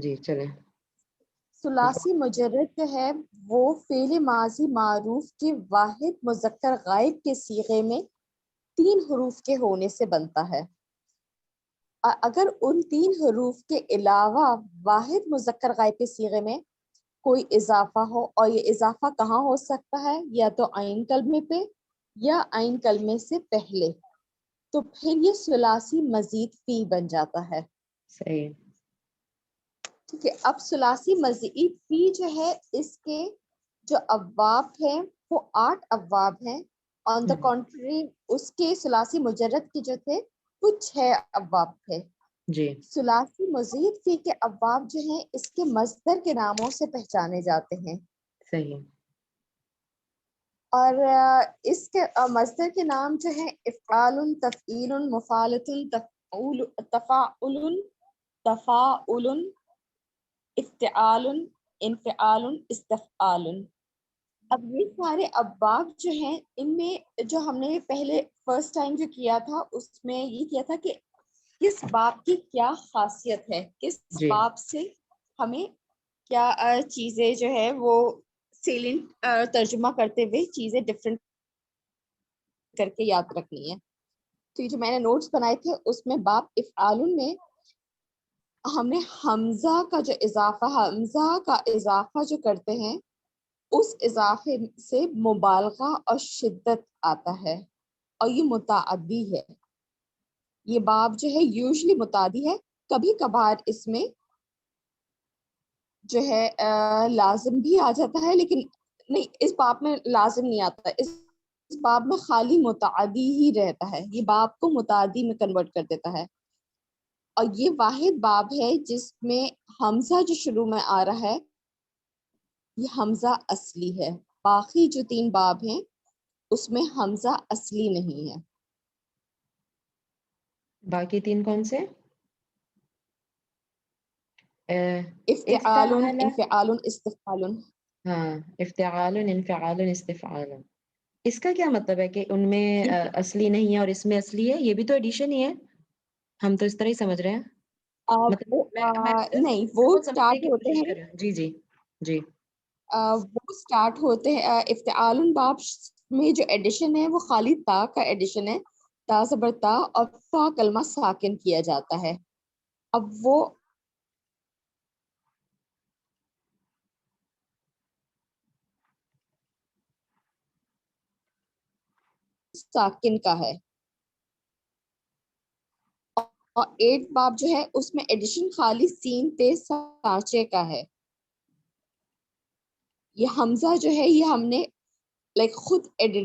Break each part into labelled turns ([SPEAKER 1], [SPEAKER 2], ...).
[SPEAKER 1] جی چلیں.
[SPEAKER 2] ثلاثی مجرد جو ہے وہ فعل ماضی معروف کے واحد مذکر غائب کے صیغے میں 3 حروف کے ہونے سے بنتا ہے. اگر ان 3 حروف کے علاوہ واحد مذکر غائب کے صیغے میں کوئی اضافہ ہو، اور یہ اضافہ کہاں ہو سکتا ہے، یا تو عین کلمے پہ یا عین کلمے سے پہلے، تو پھر یہ ثلاثی مزید فی بن جاتا ہے.
[SPEAKER 1] صحیح.
[SPEAKER 2] ٹھیک ہے. اب ثلاثی مزید فی جو ہے اس کے جو ابواب ہیں وہ 8 ابواب ہیں. آن دا کنٹری اس کے ثلاثی مجرد کے جو تھے وہ 6 ابواب تھے.
[SPEAKER 1] جی.
[SPEAKER 2] ثلاثی مزید فی کے ابواب جو ہیں اس کے مصدر کے ناموں سے پہچانے جاتے ہیں.
[SPEAKER 1] صحیح.
[SPEAKER 2] اور اس کے مصدر کے نام جو ہیں افعال، تفعیل، مفعلۃ، تفاعل، تفاعل، افتعال، انفعال، استفعال. اب یہ سارے ابواب جو ہیں ان میں جو ہم نے پہلے فرسٹ ٹائم جو کیا تھا اس میں یہ کیا تھا کہ کس باب کی کیا خاصیت ہے، کس
[SPEAKER 1] جی.
[SPEAKER 2] باب سے ہمیں کیا چیزیں جو ہے وہ سیلنٹ ترجمہ کرتے ہوئے چیزیں ڈفرینٹ کر کے یاد رکھنی ہے. تو یہ جو میں نے نوٹس بنائے تھے اس میں باب افعال میں ہم نے حمزہ کا جو اضافہ جو کرتے ہیں اس اضافے سے مبالغہ اور شدت آتا ہے، اور یہ متعدی ہے. یہ باب جو ہے یوزلی متعدی ہے، کبھی کبھار اس میں جو ہے لازم بھی آ جاتا ہے، لیکن نہیں، اس باب میں لازم نہیں آتا. اس باب میں خالی متعدی ہی رہتا ہے، یہ باب کو متعدی میں کنورٹ کر دیتا ہے. اور یہ واحد باب ہے جس میں حمزہ جو شروع میں آ رہا ہے یہ حمزہ اصلی ہے. باقی جو 3 باب ہیں اس میں حمزہ اصلی نہیں ہے.
[SPEAKER 1] باقی 3 کون سے؟
[SPEAKER 2] افتعال، انفعال، استفعال.
[SPEAKER 1] ہاں، افتعال، انفعال، استفعال. اس کا کیا مطلب ہے کہ ان میں اصلی نہیں ہے اور اس میں اصلی ہے؟ یہ بھی تو ایڈیشن ہی ہے، ہم تو اس طرح ہی سمجھ رہے ہیں.
[SPEAKER 2] نہیں، وہ
[SPEAKER 1] سمجھنے
[SPEAKER 2] سٹارٹ
[SPEAKER 1] کی
[SPEAKER 2] ہوتے
[SPEAKER 1] کوشش
[SPEAKER 2] ہیں،
[SPEAKER 1] کر رہے ہیں. جی جی جی.
[SPEAKER 2] وہ سٹارٹ ہوتے ہیں افتعال باب میں جو ایڈیشن ہے وہ خالی تا کا ایڈیشن ہے، تا زبر تا اور فا کلمہ ساکن کیا جاتا ہے. اب وہ ساکن کا ہے. اور 8 باب جو ہے اس میں ایڈیشن خالی سین تے سانچے کا ہے. یہ حمزہ جو ہے یہ ہم نے خود ایڈ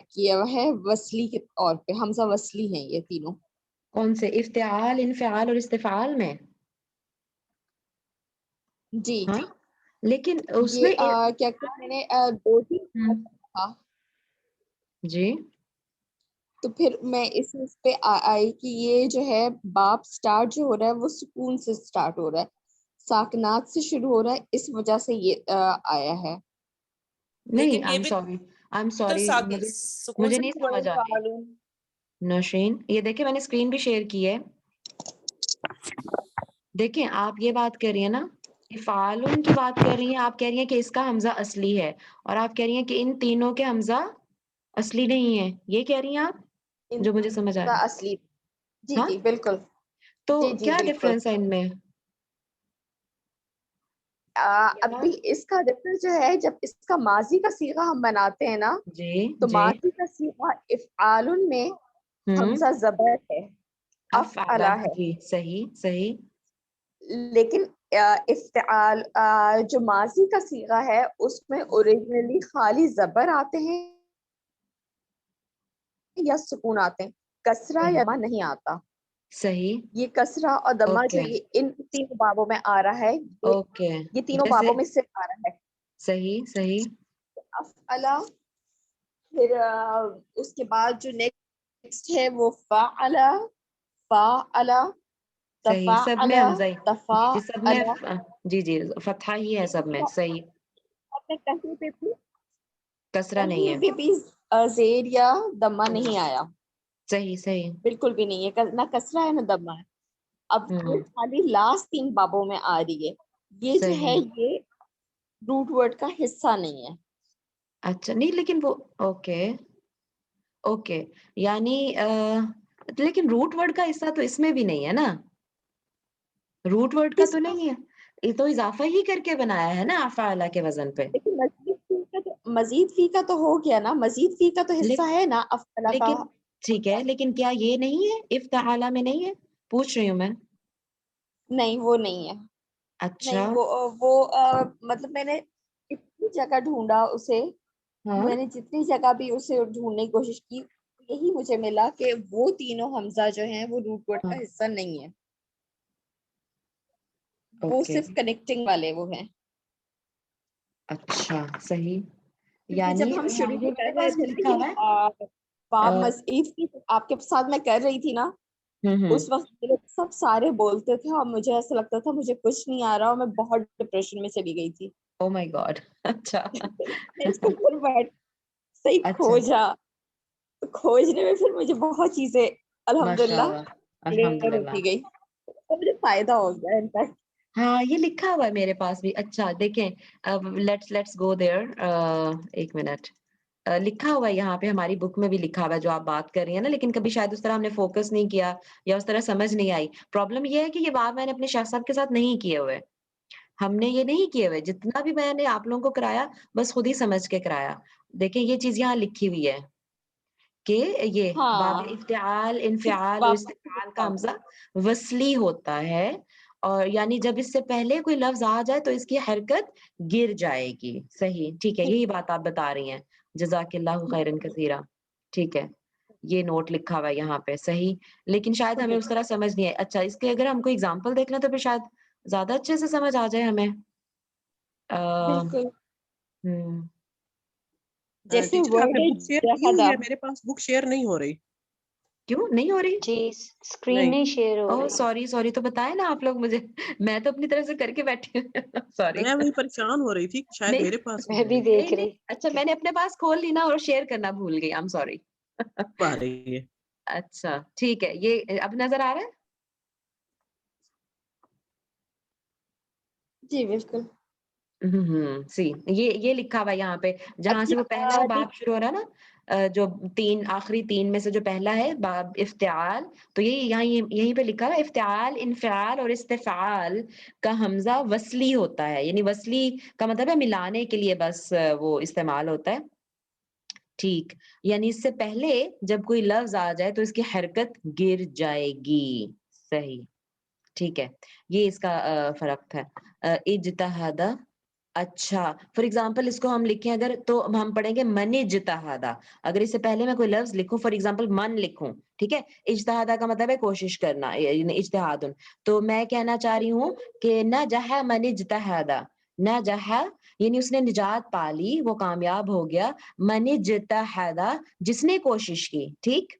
[SPEAKER 2] کیا ہوا ہے وصلی کے طور پہ. حمزہ وصلی ہیں یہ تینوں.
[SPEAKER 1] کون سے؟ افتعال، انفعال اور استفعال میں؟
[SPEAKER 2] جی
[SPEAKER 1] ہاں، لیکن اس میں
[SPEAKER 2] یہ کیا کہ میں نے 2 تھا
[SPEAKER 1] جی.
[SPEAKER 2] تو پھر میں اس پہ آئی کہ یہ جو ہے باب سٹارٹ جو ہو رہا ہے وہ سکون سے سٹارٹ ہو رہا ہے، ساکنات سے شروع ہو رہا ہے، اس وجہ سے یہ آیا ہے.
[SPEAKER 1] نہیں، آئی ایم سوری، مجھے نہیں سمجھ آ رہی. نوشین، یہ دیکھیں میں نے اسکرین بھی شیئر کی ہے. دیکھیں آپ یہ بات کر رہی ہیں نا، افعال کی بات کر رہی ہیں، آپ کہہ رہی ہیں کہ اس کا حمزہ اصلی ہے، اور آپ کہہ رہی ہیں کہ ان تینوں کے حمزہ اصلی نہیں ہے. یہ کہہ رہی ہیں آپ، جو مجھے سمجھ آ رہا ہے.
[SPEAKER 2] اصلی جی
[SPEAKER 1] ہاں،
[SPEAKER 2] جی بالکل.
[SPEAKER 1] تو
[SPEAKER 2] جی جی
[SPEAKER 1] کیا
[SPEAKER 2] بالکل.
[SPEAKER 1] ڈفرنس ہے ان میں؟
[SPEAKER 2] ابھی اس کا ڈفرنس جو ہے جب اس کا ماضی کا صیغہ ہم بناتے ہیں نا
[SPEAKER 1] جی
[SPEAKER 2] تو
[SPEAKER 1] جی.
[SPEAKER 2] ماضی کا صیغہ افعال میں
[SPEAKER 1] ہوں،
[SPEAKER 2] حمزہ زبر ہے،
[SPEAKER 1] افعلا.
[SPEAKER 2] افعلا ہے.
[SPEAKER 1] جی صحیح صحیح.
[SPEAKER 2] لیکن افتعال جو ماضی کا صیغہ ہے اس میں اوریجنلی خالی زبر آتے ہیں یا سکون آتے ہیں، کسرہ یا دمہ نہیں آتا.
[SPEAKER 1] صحیح.
[SPEAKER 2] یہ کسرہ اور دمہ جو
[SPEAKER 1] اوکے
[SPEAKER 2] یہ ان 3 بابوں میں آ رہا ہے،
[SPEAKER 1] اوکے.
[SPEAKER 2] یہ تینوں
[SPEAKER 1] جیسے
[SPEAKER 2] بابوں میں صرف آ رہا ہے.
[SPEAKER 1] صحیح صحیح.
[SPEAKER 2] افعلا، پھر اس کے بعد جو نیکسٹ ہے وہ فعلا، فعلا،
[SPEAKER 1] صحیح، سب میں
[SPEAKER 2] تفعلا،
[SPEAKER 1] حمزہ ہی. جی سب میں
[SPEAKER 2] تفعلا.
[SPEAKER 1] جی جی فتحہ ہی ہے سب میں. صحیح.
[SPEAKER 2] کہیں پہ بھی
[SPEAKER 1] کسرہ نہیں ہے.
[SPEAKER 2] بھی زیر یا دمہ نہیں آیا،
[SPEAKER 1] صحیح صحیح.
[SPEAKER 2] بالکل بھی نہیں ہے، نہ کسرہ ہے نہ دمہ ہے. اب یہ خالی لاسٹ 3 بابوں میں آ رہی ہے، یہ جو ہے
[SPEAKER 1] صحیح.
[SPEAKER 2] یہ روٹ ورڈ کا حصہ نہیں ہے.
[SPEAKER 1] اچھا نہیں لیکن وہ اوکے اوکے یعنی لیکن روٹ ورڈ کا حصہ تو اس میں بھی نہیں ہے نا، روٹ ورڈ کا
[SPEAKER 2] اس
[SPEAKER 1] تو
[SPEAKER 2] کا
[SPEAKER 1] نہیں ہے، یہ تو اضافہ ہی کر کے بنایا ہے نا افعالہ کے وزن پہ.
[SPEAKER 2] لیکن مزید فی کا تو ہو گیا نا، مزید فی کا تو حصہ ہے نا افعلہ کا.
[SPEAKER 1] لیکن ٹھیک ہے لیکن کیا یہ نہیں ہے افتعالہ میں نہیں ہے، پوچھ رہی ہوں میں.
[SPEAKER 2] نہیں وہ نہیں ہے،
[SPEAKER 1] اچھا.
[SPEAKER 2] نہیں وہ مطلب میں نے اتنی جگہ ڈھونڈا اسے،
[SPEAKER 1] ہاں
[SPEAKER 2] میں نے جتنی جگہ بھی اسے ڈھونڈنے کی کوشش کی یہی مجھے ملا کہ وہ تینوں حمزہ جو ہیں وہ روٹ ورڈ
[SPEAKER 1] ہاں
[SPEAKER 2] کا حصہ نہیں ہے، وہ
[SPEAKER 1] اوکے
[SPEAKER 2] صرف کنیکٹنگ والے وہ ہیں.
[SPEAKER 1] اچھا صحیح.
[SPEAKER 2] کیونکہ
[SPEAKER 1] یعنی
[SPEAKER 2] جب ہم شروع
[SPEAKER 1] یہ
[SPEAKER 2] میں
[SPEAKER 1] میرے
[SPEAKER 2] کر رہے
[SPEAKER 1] پاس بھی
[SPEAKER 2] تھے نا
[SPEAKER 1] لکھا ہوا
[SPEAKER 2] یہ باب
[SPEAKER 1] ہے.
[SPEAKER 2] مزید کی آپ کے ساتھ میں کر رہی تھی نا، اس وقت یہ لوگ سب سارے بولتے تھے اور مجھے ایسا لگتا تھا مجھے کچھ نہیں آ رہا اور میں بہت ڈپریشن میں چلی گئی تھی.
[SPEAKER 1] او مائی گاڈ. اچھا
[SPEAKER 2] میں اس کو پھر بیٹھ صحیح
[SPEAKER 1] اچھا
[SPEAKER 2] کھوجا، تو کھوجنے میں پھر مجھے بہت چیزیں
[SPEAKER 1] ماشاء
[SPEAKER 2] الحمدللہ
[SPEAKER 1] اللہ الحمد
[SPEAKER 2] کلیئر
[SPEAKER 1] للہ.
[SPEAKER 2] ہوتی گئی، اور مجھے فائدہ ہو گیا انفیکٹ.
[SPEAKER 1] ہاں یہ لکھا ہوا ہے میرے پاس بھی. اچھا دیکھیں لیٹس گو دیئر. ایک منٹ. لکھا ہوا ہے یہاں پہ ہماری بک میں بھی لکھا ہوا ہے جو آپ بات کر رہی ہیں نا، لیکن کبھی شاید اس طرح ہم نے فوکس نہیں کیا یا اس طرح سمجھ نہیں آئی. پرابلم یہ ہے کہ یہ بات میں نے اپنے شاہ صاحب کے ساتھ نہیں کیے ہوئے، ہم نے یہ نہیں کیے ہوئے، جتنا بھی میں نے آپ لوگوں کو کرایا بس خود ہی سمجھ کے کرایا. دیکھیں یہ چیز یہاں لکھی ہوئی ہے کہ یہ باب
[SPEAKER 2] ہاں
[SPEAKER 1] افتعال انفعال اور
[SPEAKER 2] واپس
[SPEAKER 1] استفعال کا حمزہ وصلی ہوتا ہے، اور یعنی جب اس سے پہلے کوئی لفظ آ جائے تو اس کی حرکت گر جائے گی. صحیح ٹھیک ہے، یہی بات آپ بتا رہی ہیں. جزاک اللہ خیرن کثیرا. ٹھیک ہے یہ نوٹ لکھا ہوا ہے یہاں پہ. صحیح لیکن شاید ہمیں اس طرح سمجھ نہیں آئے. اچھا اس کے اگر ہم کوئی اگزامپل دیکھ لیں تو پھر شاید زیادہ اچھے سے سمجھ آ جائے ہمیں.
[SPEAKER 2] بالکل
[SPEAKER 1] ہم،
[SPEAKER 2] جیسے
[SPEAKER 3] ٹیچر آپ
[SPEAKER 2] ورڈ
[SPEAKER 3] نے بک شیئر کی ہوئی
[SPEAKER 2] جہدا.
[SPEAKER 3] ہے؟ میرے پاس بک شیئر نہیں ہو رہی.
[SPEAKER 1] کیوں نہیں ہو رہی؟
[SPEAKER 4] جی اسکرین
[SPEAKER 3] نہیں
[SPEAKER 4] نہیں شیئر ہو
[SPEAKER 1] اوہ
[SPEAKER 4] رہی.
[SPEAKER 1] سوری تو بتائیں نا آپ لوگ مجھے، میں تو اپنی طرف سے کر کے بیٹھی ہوں. سوری.
[SPEAKER 3] میں وہی پریشان ہو رہی تھی کہ شاید
[SPEAKER 1] نہیں
[SPEAKER 3] میرے پاس
[SPEAKER 4] میں
[SPEAKER 3] نہیں
[SPEAKER 4] بھی
[SPEAKER 3] ہے.
[SPEAKER 1] نہیں
[SPEAKER 4] دیکھ
[SPEAKER 1] نہیں
[SPEAKER 4] رہی.
[SPEAKER 1] اچھا میں نے اپنے پاس کھول لی نا اور شیئر کرنا بھول گئی. I'm sorry.
[SPEAKER 3] آ رہی ہے.
[SPEAKER 1] اچھا ٹھیک ہے یہ اب نظر آ رہا ہے.
[SPEAKER 2] جی بالکل.
[SPEAKER 1] سی یہ لکھا ہوا ہے یہاں پہ جہاں سے وہ پہلا باب شروع ہو رہا ہے نا، جو آخری تین میں سے جو پہلا ہے باب افتعال، تو یہیں پہ لکھا ہوا ہے افتعال انفعال اور استفعال کا حمزہ وصلی ہوتا ہے. یعنی وصلی کا مطلب ہے ملانے کے لیے بس وہ استعمال ہوتا ہے. ٹھیک یعنی اس سے پہلے جب کوئی لفظ آ جائے تو اس کی حرکت گر جائے گی. صحیح ٹھیک ہے یہ اس کا فرق تھا. اجتہاد. اچھا فار ایگزامپل اس کو ہم لکھیں اگر تو ہم پڑھیں گے من اجتہادہ. اگر اس سے پہلے میں کوئی لفظ لکھوں فار ایگزامپل من لکھوں، ٹھیک ہے، اجتہادہ کا مطلب ہے کوشش کرنا، اجتہاد. تو میں کہنا چاہ رہی ہوں کہ نجح من اجتہادہ. نجح یعنی اس نے نجات پا لی، وہ کامیاب ہو گیا. من اجتہادہ جس نے کوشش کی. ٹھیک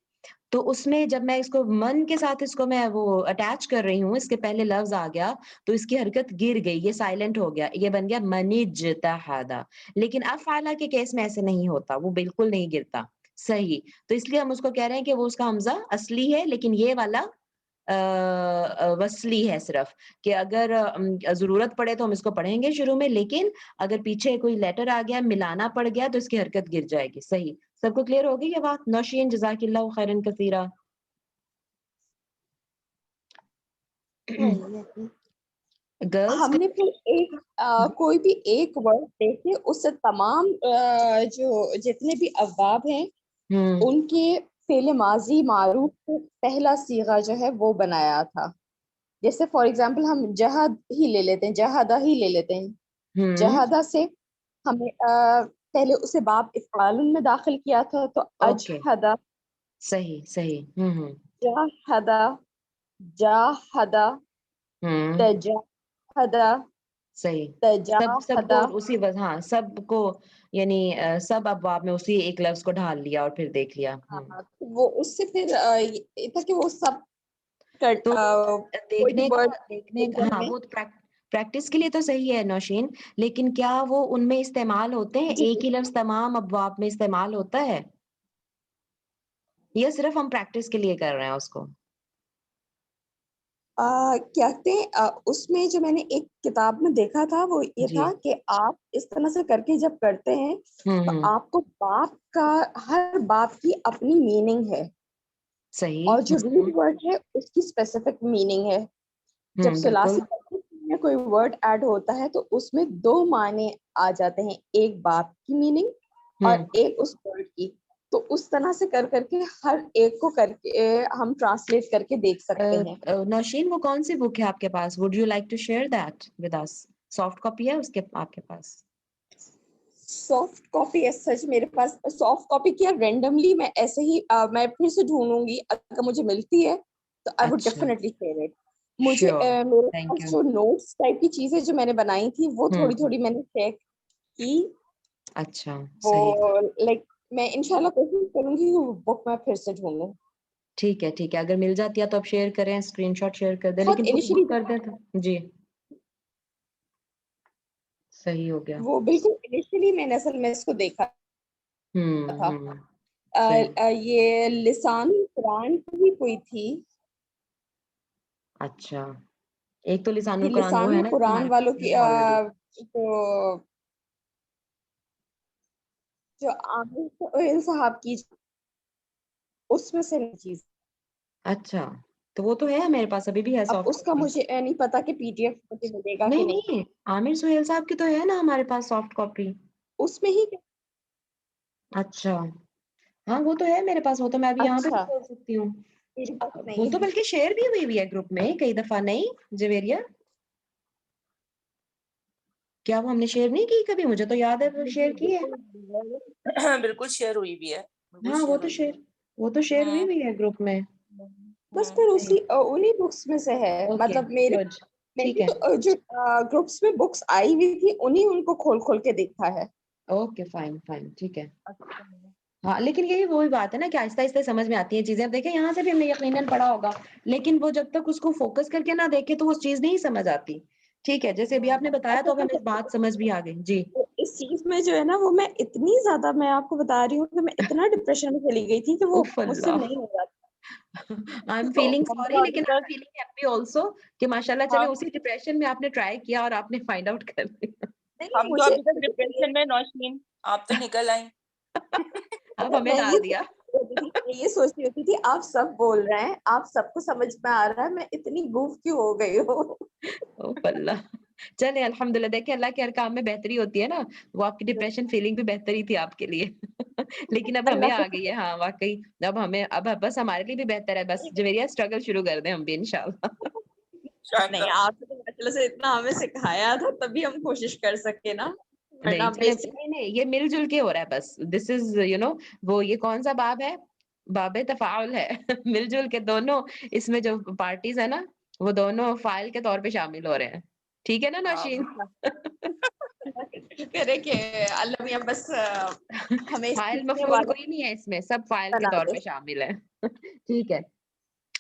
[SPEAKER 1] تو اس میں جب میں اس کو من کے ساتھ اس کو میں وہ اٹیچ کر رہی ہوں، اس کے پہلے لفظ آ گیا تو اس کی حرکت گر گئی، یہ سائلنٹ ہو گیا، یہ بن گیا من اجتہادہ. لیکن افعالہ کے کیس میں ایسے نہیں ہوتا، وہ بالکل نہیں گرتا. صحیح تو اس لیے ہم اس کو کہہ رہے ہیں کہ وہ اس کا حمزہ اصلی ہے، لیکن یہ والا وصلی ہے صرف، کہ اگر ضرورت پڑے تو ہم اس کو پڑھیں گے شروع میں، لیکن اگر پیچھے کوئی لیٹر آ گیا ملانا پڑ گیا تو اس کی حرکت گر جائے گی. صحیح سب کو کلیئر ہوگی یہ بات؟ نوشین جزاک اللہ خیرن کثیرا. گرلس
[SPEAKER 2] ہم نے پھر ایک کوئی بھی ایک ورڈ دیکھے اس سے تمام جو جتنے بھی ابواب ہیں ان کے فعل ماضی معروف سے پہلا صیغہ جو ہے وہ بنایا تھا. جیسے فار ایگزامپل ہم جہاد ہی لے لیتے ہیں، جہادہ ہی لے لیتے ہیں. جہادہ سے ہمیں پہلے اسے باب افعال میں داخل کیا تھا تو
[SPEAKER 1] اوکے
[SPEAKER 2] اجہدہ،
[SPEAKER 1] صحیح
[SPEAKER 2] جاہدہ، جاہدہ، تجاہدہ،
[SPEAKER 1] صحیح سب کو
[SPEAKER 2] تجاہدہ.
[SPEAKER 1] اسی ہاں سب کو یعنی سب ابواب میں اسی ایک لفظ کو ڈھال لیا اور پھر دیکھ لیا.
[SPEAKER 2] وہ اس سے پھر یہ تھا کہ وہ سب
[SPEAKER 1] تو
[SPEAKER 2] کوئی بھی ورڈ
[SPEAKER 1] دیکھنے ہاں
[SPEAKER 2] میں
[SPEAKER 1] وہ پریکٹس کے لیے تو صحیح ہے نوشین، لیکن کیا وہ ان میں استعمال ہوتے ہیں؟
[SPEAKER 2] جی
[SPEAKER 1] ایک ہی لفظ تمام ابواب میں استعمال ہوتا ہے یا صرف ہم پریکٹس کے لیے کر رہے ہیں اس کو؟
[SPEAKER 2] کہتے ہیں اس میں جو میں نے ایک کتاب میں دیکھا تھا وہ یہ
[SPEAKER 1] جی
[SPEAKER 2] تھا کہ آپ اس طرح سے کر کے جب کرتے ہیں تو
[SPEAKER 1] ہوں
[SPEAKER 2] آپ کو باپ کا ہر باپ کی اپنی میننگ ہے
[SPEAKER 1] صحیح
[SPEAKER 2] اور جو روٹ ورڈ ہے اس کی اسپیسیفک میننگ ہے. جب
[SPEAKER 1] بالکل
[SPEAKER 2] ثلاثی میں کوئی ورڈ ایڈ ہوتا ہے تو اس میں دو معنی آ جاتے ہیں, ایک باپ کی میننگ اور ایک اس ورڈ کی. تو اس طرح سے کر کر کے ہر ایک کو کر کے ہم ٹرانسلیٹ کر کے دیکھ سکتے ہیں.
[SPEAKER 1] نوشین وہ کون سی بک ہے آپ کے پاس؟ Would you like to share that with us? Soft copy ہے اس کے آپ کے پاس؟
[SPEAKER 2] سافٹ کاپی سچ میرے پاس سافٹ کاپی کیا رینڈملی میں ایسے ہی میں پھر سے ڈھونڈوں گی, اگر مجھے ملتی ہے تو آئی وڈ
[SPEAKER 1] اچھا
[SPEAKER 2] ڈیفینیٹلی شیئر اٹ. مجھے
[SPEAKER 1] شیور
[SPEAKER 2] میرے
[SPEAKER 1] تھینک
[SPEAKER 2] پاس
[SPEAKER 1] یو.
[SPEAKER 2] جو نوٹس ٹائپ کی چیزیں جو میں نے بنائی تھی وہ تھوڑی تھوڑی میں نے چیک کی.
[SPEAKER 1] اچھا صحیح
[SPEAKER 2] وہ لائک میں انشاءاللہ کوشش کروں گی وہ بک میں پھر سے ڈھونڈوں.
[SPEAKER 1] ٹھیک ہے ٹھیک ہے, اگر مل جاتی ہے تو آپ شیئر کریں, اسکرین شاٹ شیئر کر دیں,
[SPEAKER 2] بہت
[SPEAKER 1] لیکن پوری
[SPEAKER 2] انیشلی
[SPEAKER 1] بک کر دیں تو جی صحیح ہو گیا.
[SPEAKER 2] وہ بالکل انیشلی میں نے اصل میں اس کو دیکھا تھا.
[SPEAKER 1] صحیح
[SPEAKER 2] یہ لسان قرآن کی کوئی تھی.
[SPEAKER 1] اچھا ایک تو لسان
[SPEAKER 2] یہ
[SPEAKER 1] القرآن وہ
[SPEAKER 2] لسان
[SPEAKER 1] ہے نا
[SPEAKER 2] قرآن
[SPEAKER 1] ہمارے
[SPEAKER 2] والوں
[SPEAKER 1] پاس
[SPEAKER 2] کی
[SPEAKER 1] ہے already.
[SPEAKER 2] جو عامر سہیل صاحب کی اس میں سے چیز.
[SPEAKER 1] اچھا تو وہ تو ہے میرے پاس, ابھی بھی ہے
[SPEAKER 2] اب
[SPEAKER 1] سافٹ
[SPEAKER 2] اس کا
[SPEAKER 1] کاپی.
[SPEAKER 2] مجھے نہیں پتا کہ پی ڈی ایف مجھے ملے گا کہ
[SPEAKER 1] نہیں
[SPEAKER 2] نہیں.
[SPEAKER 1] نہیں عامر سہیل صاحب کی تو ہے نا ہمارے پاس سافٹ کاپی.
[SPEAKER 2] اس میں ہی
[SPEAKER 1] اچھا ہاں وہ تو ہے میرے پاس, وہ تو میں ابھی یہاں پہ بھی
[SPEAKER 2] اچھا
[SPEAKER 1] کھول سکتی ہوں.
[SPEAKER 2] میرے پاس
[SPEAKER 1] وہ
[SPEAKER 2] نہیں
[SPEAKER 1] تو
[SPEAKER 2] ہے.
[SPEAKER 1] بلکہ شیئر بھی ہوئی ہے گروپ میں کئی دفعہ, نہیں جویریہ کیا وہ ہم نے شیئر نہیں کی کبھی؟ مجھے تو یاد ہے شیئر کی ہے.
[SPEAKER 4] بالکل شیئر ہوئی بھی ہے.
[SPEAKER 1] ہاں وہ تو شیئر ہوئی بھی ہے گروپ میں.
[SPEAKER 2] بس پھر اسی انہی بکس میں سے ہے.
[SPEAKER 1] اوکے
[SPEAKER 2] مطلب میرے
[SPEAKER 1] گڈ
[SPEAKER 2] میں
[SPEAKER 1] ٹھیک
[SPEAKER 2] نے
[SPEAKER 1] ہے.
[SPEAKER 2] تو جو گروپس میں بکس آئی ہوئی تھی انہی ان کو کھول کھول کے دیکھا ہے.
[SPEAKER 1] اوکے فائن فائن ٹھیک ہے. ہاں لیکن یہی وہی بات ہے نا کہ آہستہ آہستہ سمجھ میں آتی ہیں چیزیں. اب دیکھیں یہاں سے بھی ہم نے یقیناً پڑھا ہوگا, لیکن وہ جب تک اس کو فوکس کر کے نہ دیکھے تو وہ چیز نہیں سمجھ آتی. ٹھیک ہے جیسے ابھی آپ نے بتایا تو اب ہمیں بات سمجھ بھی آ گئی. جی
[SPEAKER 2] اس چیز میں جو ہے نا وہ میں اتنی زیادہ میں آپ کو بتا رہی ہوں کہ میں اتنا ڈپریشن میں چلی گئی تھی کہ وہ
[SPEAKER 1] اوف
[SPEAKER 2] مجھ سے
[SPEAKER 1] اللہ,
[SPEAKER 2] نہیں ہو رہا تھا.
[SPEAKER 1] آئی ایم فیلنگ سوری لیکن I am feeling happy also کہ ماشاء اللہ چلے
[SPEAKER 4] ہم
[SPEAKER 1] اسی ڈپریشن میں آپ نے ٹرائی کیا اور آپ نے فائنڈ آؤٹ کر لیا.
[SPEAKER 4] ہم تو ابھی تک ڈپریشن میں نوشین, آپ تو نکل آئیں.
[SPEAKER 1] اب ہمیں
[SPEAKER 2] میں
[SPEAKER 1] ڈال دیا.
[SPEAKER 2] یہ سوچتی ہوتی تھی آپ سب بول رہے ہیں, آپ سب کو سمجھ میں آ رہا ہے, میں اتنی گوف کیوں ہو گئی ہوں.
[SPEAKER 1] اوف اللہ, چلے الحمدللہ. دیکھیں اللہ کے ہر کام میں بہتری ہوتی ہے نا, وہ آپ کی ڈپریشن فیلنگ بھی بہتری تھی آپ کے لیے. لیکن اب ہمیں
[SPEAKER 2] اللہ
[SPEAKER 1] آ گئی ہے. ہاں واقعی اب ہمیں اب بس ہمارے لیے بھی بہتر ہے. بس جویریہ اسٹرگل شروع کر دیں ہم بھی انشاءاللہ.
[SPEAKER 2] نہیں آپ نے ماشاءاللہ سے اتنا ہمیں سکھایا تھا تبھی ہم کوشش کر سکے نا, ورنہ
[SPEAKER 1] نہیں چلے
[SPEAKER 2] بیسک
[SPEAKER 1] نہیں یہ مل جل کے ہو رہا ہے بس. دس از وہ یہ کون سا باب ہے؟ باب تفاعل ہے. مل جل کے دونوں اس میں جو پارٹیز ہے نا وہ دونوں فائل کے طور پہ شامل ہو رہے ہیں. ٹھیک ہے نا نوشین؟
[SPEAKER 2] کرے کہ اللہ میاں بس ہمیں
[SPEAKER 1] فائل
[SPEAKER 2] سیکھنے
[SPEAKER 1] مفعول
[SPEAKER 2] والا
[SPEAKER 1] کوئی نہیں ہے اس میں, سب فائل کے
[SPEAKER 2] بنا
[SPEAKER 1] طور
[SPEAKER 2] دے.
[SPEAKER 1] پہ شامل ہے. ٹھیک ہے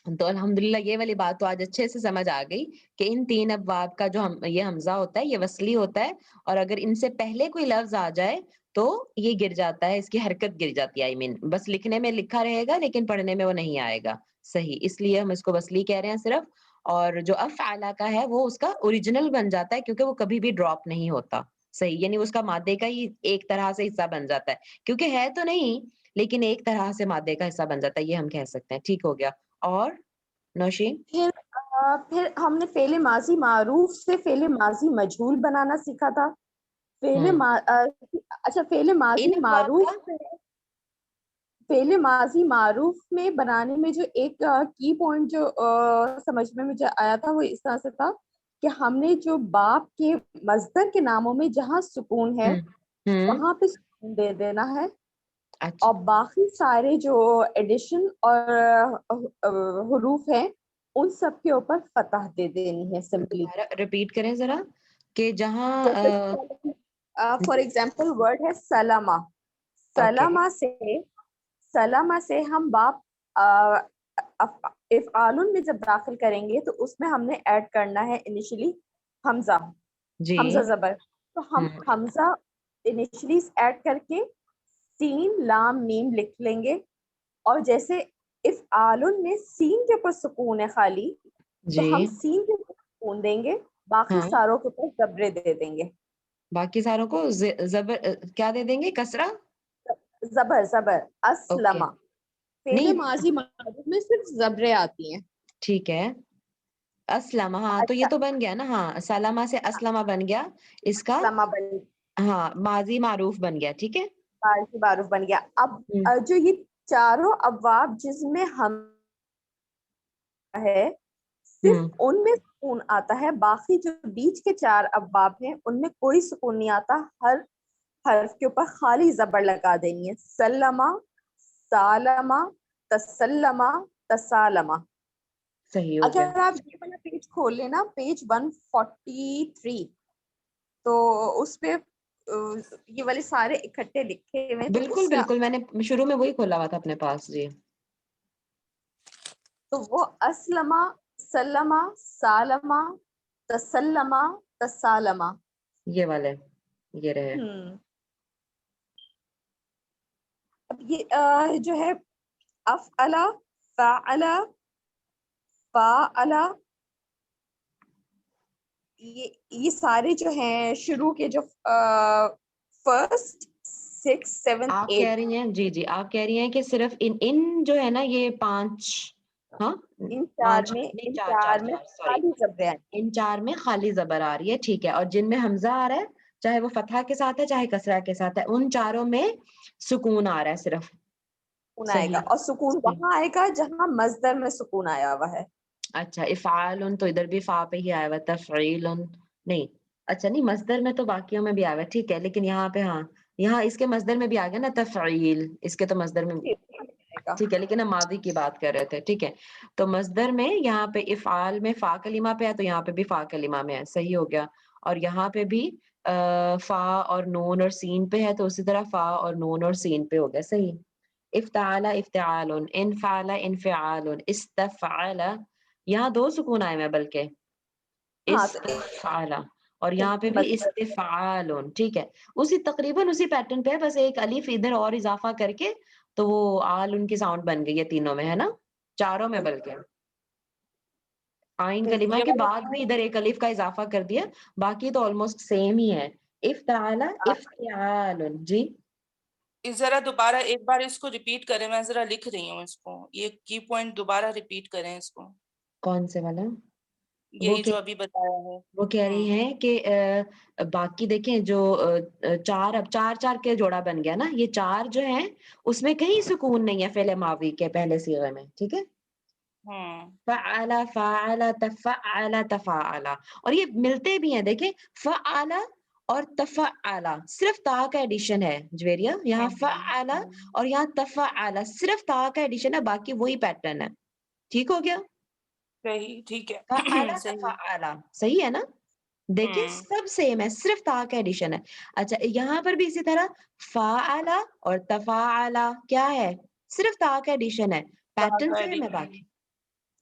[SPEAKER 1] تو الحمدللہ یہ والی بات تو آج اچھے سے سمجھ آ گئی کہ ان تین ابواب کا جو یہ حمزہ ہوتا ہے یہ وصلی ہوتا ہے, اور اگر ان سے پہلے کوئی لفظ آ جائے تو یہ گر جاتا ہے, اس کی حرکت گر جاتی ہے. بس لکھنے میں لکھا رہے گا لیکن پڑھنے میں وہ نہیں آئے گا. صحیح, اس لیے ہم اس کو وصلی کہہ رہے ہیں صرف. اور جو افعلہ کا ہے وہ اس کا اوریجنل بن جاتا ہے کیونکہ وہ کبھی بھی ڈراپ نہیں ہوتا. صحیح, یعنی اس کا مادے کا ہی ایک طرح سے حصہ بن جاتا ہے, کیونکہ ہے تو نہیں لیکن ایک طرح سے مادے کا حصہ بن جاتا ہے, یہ ہم کہہ سکتے ہیں. ٹھیک ہو گیا. اور نوشین
[SPEAKER 2] پھر ہم نے فعل ماضی معروف سے فعل ماضی مجہول بنانا سیکھا تھا. اچھا فعل ماضی
[SPEAKER 1] ان ابواب
[SPEAKER 2] معروف
[SPEAKER 1] کا
[SPEAKER 2] فعل ماضی معروف میں بنانے میں جو ایک کی پوائنٹ جو سمجھ میں مجھے آیا تھا وہ اس طرح سے تھا کہ ہم نے جو باپ کے مصدر کے ناموں میں جہاں سکون ہے وہاں پہ سکون دے دینا ہے,
[SPEAKER 1] اچھا
[SPEAKER 2] اور باقی سارے جو ایڈیشن اور حروف ہیں ان سب کے اوپر فتح دے دینی ہے سمپلی.
[SPEAKER 1] دوبارہ ریپیٹ کریں ذرا کہ جہاں
[SPEAKER 2] فار ایگزامپل ورڈ ہے سلامہ.
[SPEAKER 1] اوکے
[SPEAKER 2] سلامہ سے ہم باپ افعال میں جب داخل کریں گے تو اس میں ہم نے ایڈ کرنا ہے انیشلی حمزہ,
[SPEAKER 1] جی
[SPEAKER 2] حمزہ زبر. تو ہم حمزہ انیشلی ایڈ کر کے سین لام میم لکھ لیں گے, اور جیسے افعال میں سین کے اوپر سکون ہے خالی, تو ہم
[SPEAKER 1] جی
[SPEAKER 2] سین کے اوپر سکون دیں گے, باقی
[SPEAKER 1] ہاں
[SPEAKER 2] ساروں کے اوپر زبرے دے دیں گے.
[SPEAKER 1] باقی ساروں کو زبر کیا دے دیں گے کسرہ.
[SPEAKER 2] زبر زبر
[SPEAKER 1] اوکے
[SPEAKER 2] اسلمہ, فعل
[SPEAKER 1] نہیں
[SPEAKER 2] ماضی معروف میں صرف زبریں آتی ہیں.
[SPEAKER 1] ٹھیک ہے اسلم ہاں تو یہ
[SPEAKER 2] اچھا
[SPEAKER 1] تو بن گیا نا ہاں سلامہ سے اسلمہ بن گیا اس کا
[SPEAKER 2] اسلمہ بن
[SPEAKER 1] ہاں ماضی معروف بن گیا ٹھیک ہے.
[SPEAKER 2] ماضی معروف بن گیا. اب
[SPEAKER 1] ہوں
[SPEAKER 2] جو یہ چاروں ابواب جس میں ہم ہے صرف
[SPEAKER 1] ہوں
[SPEAKER 2] ان میں سکون آتا ہے, باقی جو بیچ کے 4 ابواب ہیں ان میں کوئی سکون نہیں آتا. ہر حرف کے اوپر خالی زبر لگا دینی ہے. سلمہ, سالمہ, تسلمہ, تسالمہ.
[SPEAKER 1] صحیح ہو گیا.
[SPEAKER 2] اگر آپ یہ والا پیج کھول لینا, پیج 143, تو اس پہ یہ والے سارے اکٹھے لکھے ہوئے ہیں, تو
[SPEAKER 1] بالکل
[SPEAKER 2] اس سے
[SPEAKER 1] بالکل میں نے شروع میں وہی کھولا ہوا تھا اپنے پاس. جی
[SPEAKER 2] تو وہ اسلمہ, سلمہ, سالمہ, تسلمہ, تسالمہ.
[SPEAKER 1] یہ والے یہ رہے.
[SPEAKER 2] اب یہ جو ہے افعلا, فعلا, فاعلا, یہ سارے جو ہیں شروع کے جو فرسٹ 6 7
[SPEAKER 1] آپ
[SPEAKER 2] 8
[SPEAKER 1] کہہ رہی ہیں جی جی آپ کہہ رہی ہیں کہ صرف ان جو ہے نا یہ 5 ہاں
[SPEAKER 2] ان 4
[SPEAKER 1] 5
[SPEAKER 2] میں
[SPEAKER 1] نہیں
[SPEAKER 2] ان
[SPEAKER 1] 4 4
[SPEAKER 2] 4 میں
[SPEAKER 1] 4 سوری
[SPEAKER 2] خالی زبریں ہیں.
[SPEAKER 1] ان 4 میں خالی زبر آ رہی ہے ٹھیک ہے. اور جن میں حمزہ آ رہا ہے چاہے وہ فتحہ کے ساتھ ہے چاہے کسرہ کے ساتھ ہے ان چاروں میں سکون آ رہا ہے صرف.
[SPEAKER 2] سکون آئے گا,
[SPEAKER 1] صحیح
[SPEAKER 2] اور سکون
[SPEAKER 1] صحیح.
[SPEAKER 2] وہاں آئے گا جہاں مصدر میں سکون آیا ہوا ہے.
[SPEAKER 1] اچھا افعال تو ادھر بھی فا پہ ہی آیا ہوا تفعیل نہیں اچھا نہیں مصدر میں تو باقیوں میں بھی آیا ہوا ٹھیک ہے لیکن یہاں پہ ہاں یہاں اس کے مصدر میں بھی آ گیا نا تفعیل اس کے تو مصدر میں
[SPEAKER 2] آئے گا.
[SPEAKER 1] ٹھیک ہے لیکن ہم ماضی کی بات کر رہے تھے ٹھیک ہے. تو مصدر میں یہاں پہ افعال میں فا کلمہ پہ ہے تو یہاں پہ بھی فا کلمہ میں ہے صحیح ہو گیا. اور یہاں پہ بھی فا اور نون اور سین پہ ہے تو اسی طرح فا اور نون اور سین پہ ہو گیا صحیح. افتعال افتعال انفعل انفعال استفعل یہاں 2 سکون آئے ہیں بلکہ
[SPEAKER 2] ہاں تو
[SPEAKER 1] استفعل اور یہاں پہ بھی استفعال ٹھیک ہے. اسی تقریباً اسی پیٹرن پہ بس ایک الف ادھر اور اضافہ کر کے تو وہ آل ان کی ساؤنڈ بن گئی ہے تینوں میں ہے نا چاروں میں بلکہ آئین کلمہ
[SPEAKER 4] یہ
[SPEAKER 1] کے
[SPEAKER 4] والا
[SPEAKER 1] بعد بھی ادھر ایک الف کا اضافہ کر دیا باقی تو آلموسٹ سیم ہی ہے. افتعال افتعال جی
[SPEAKER 4] ذرا دوبارہ ایک بار اس کو ریپیٹ کریں, میں ذرا لکھ رہی ہوں اس کو, یہ کی پوائنٹ دوبارہ ریپیٹ کریں اس کو,
[SPEAKER 1] کون سے والا
[SPEAKER 4] یہی جو ابھی بتایا ہے.
[SPEAKER 1] وہ کہہ رہی ہیں کہ باقی دیکھیں جو 4 اب 4 4 کے جوڑا بن گیا نا یہ 4 جو ہیں اس میں کہیں سکون نہیں ہے فعل ماضی کے پہلے صیغے میں ٹھیک ہے. فعل فاعل تفعل تفاعل اور یہ ملتے بھی ہیں دیکھیں فعل اور تفعل صرف تا کا ایڈیشن ہے جویریہ یہاں فعل اور یہاں تفعل صرف تا کا ایڈیشن ہے باقی وہی پیٹرن ہے ٹھیک ہو گیا.
[SPEAKER 4] صحیح ٹھیک ہے
[SPEAKER 1] فعل
[SPEAKER 4] صحیح.
[SPEAKER 1] تفعل صحیح ہے نا دیکھیں سب سیم ہے صرف تا کا ایڈیشن ہے. اچھا یہاں پر بھی اسی طرح فعل اور تفعل کیا ہے صرف تا کا ایڈیشن ہے پیٹرن سیم ہے باقی.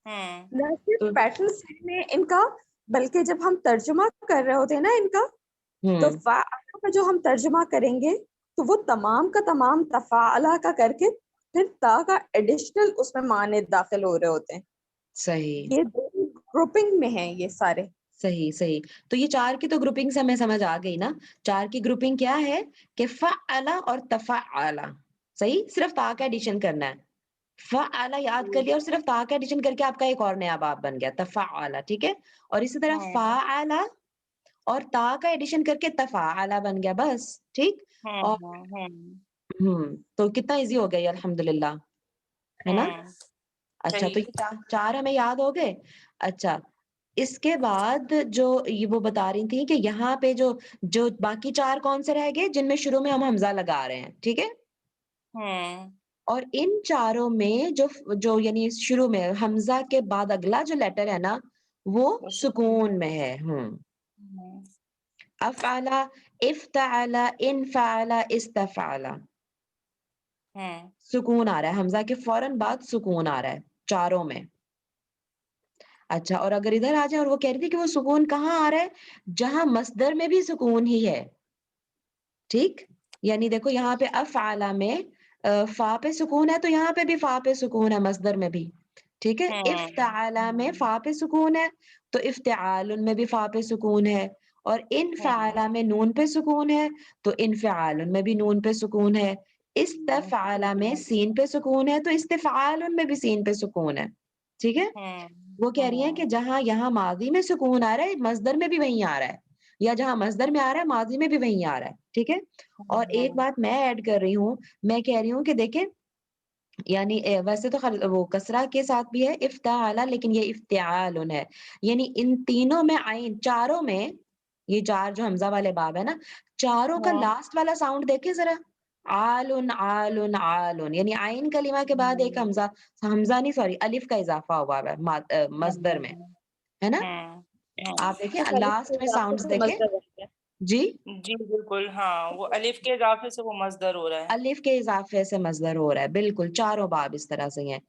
[SPEAKER 2] نہ صرف
[SPEAKER 1] تو
[SPEAKER 2] پیٹرن سیم ہے ان کا بلکہ جب ہم ترجمہ کر رہے ہوتے ہیں نا ان کا تو فعل کا جو ہم ترجمہ کریں گے تو وہ تمام کا تمام تفعل کا کر کے پھر تا کا ایڈیشنل اس میں معنی داخل ہو رہے ہوتے ہیں.
[SPEAKER 1] صحیح
[SPEAKER 2] یہ دو گروپنگ میں ہیں یہ سارے.
[SPEAKER 1] صحیح صحیح تو یہ 4 کی تو گروپنگ سے ہمیں سمجھ آ گئی نا. 4 کی گروپنگ کیا ہے کہ فعل اور تفعل صحیح صرف تا کا ایڈیشن کرنا ہے. فعل یاد کر لیا اور صرف تا کا ایڈیشن کر کے آپ کا ایک اور نیا باب بن گیا تفعل ٹھیک ہے. اور اسی طرح فعل اور تا کا ایڈیشن کر کے تفعل بن گیا بس ٹھیک. اور تو کتنا ایزی ہو گیا الحمدللہ ہے نا. اچھا تو یہ 4 ہمیں یاد ہو گئے. اچھا اس کے بعد جو یہ وہ بتا رہی تھی کہ یہاں پہ جو باقی 4 کون سے رہ گئے جن میں شروع میں ہم حمزہ لگا رہے ہیں ٹھیک ہے. اور ان چاروں میں جو یعنی شروع میں حمزہ کے بعد اگلا جو لیٹر ہے نا وہ سکون میں ہے. افعل افتعل انفعل استفعل سکون آ رہا ہے حمزہ کے فوراً بعد سکون آ رہا ہے چاروں میں. اچھا اور اگر ادھر آ جائیں اور وہ کہہ رہی تھی کہ وہ سکون کہاں آ رہا ہے جہاں مصدر میں بھی سکون ہی ہے ٹھیک. یعنی دیکھو یہاں پہ افعل میں فا پہ سکون ہے تو یہاں پہ بھی فا پہ سکون ہے مصدر میں بھی ٹھیک ہے. افتعلا میں فا پہ سکون ہے تو افتعال میں بھی فا پہ سکون ہے, اور انفعلا میں نون پہ سکون ہے تو انفعال میں بھی نون پہ سکون ہے. استفعلا میں سین پہ سکون ہے تو استفعال میں بھی سین پہ سکون ہے. ٹھیک ہے. وہ کہہ رہی ہیں کہ جہاں یہاں ماضی میں سکون آ رہا ہے مصدر میں بھی وہیں آ رہا ہے, یا جہاں مصدر میں آ رہا ہے ماضی میں بھی وہیں آ رہا ہے. ٹھیک ہے. اور ایک بات میں ایڈ کر رہی ہوں, میں کہہ رہی ہوں کہ دیکھیں یعنی ویسے تو وہ کسرہ کے ساتھ بھی ہے افتعالا, لیکن یہ افتعال ہے. یعنی ان تینوں میں عین, چاروں میں, یہ چار جو حمزہ والے باب ہے نا, چاروں کا لاسٹ والا ساؤنڈ دیکھیں ذرا, آلن آلن آلن, یعنی عین کلمہ کے بعد ایک حمزہ, حمزہ نہیں سوری الف کا اضافہ ہوا ہے مصدر میں, ہے نا. آپ دیکھیں
[SPEAKER 2] بس الف
[SPEAKER 1] لاسٹ
[SPEAKER 2] کے
[SPEAKER 1] میں
[SPEAKER 2] اضافے
[SPEAKER 1] ساؤنڈز
[SPEAKER 2] سے
[SPEAKER 1] دیکھیں.
[SPEAKER 2] مصدر بن گیا.
[SPEAKER 1] جی,
[SPEAKER 4] جی بالکل, ہاں وہ الف کے اضافے سے وہ مصدر ہو رہا ہے.
[SPEAKER 1] الف کے اضافے سے مصدر ہو رہا ہے, بالکل چاروں باب اس طرح سے ہیں.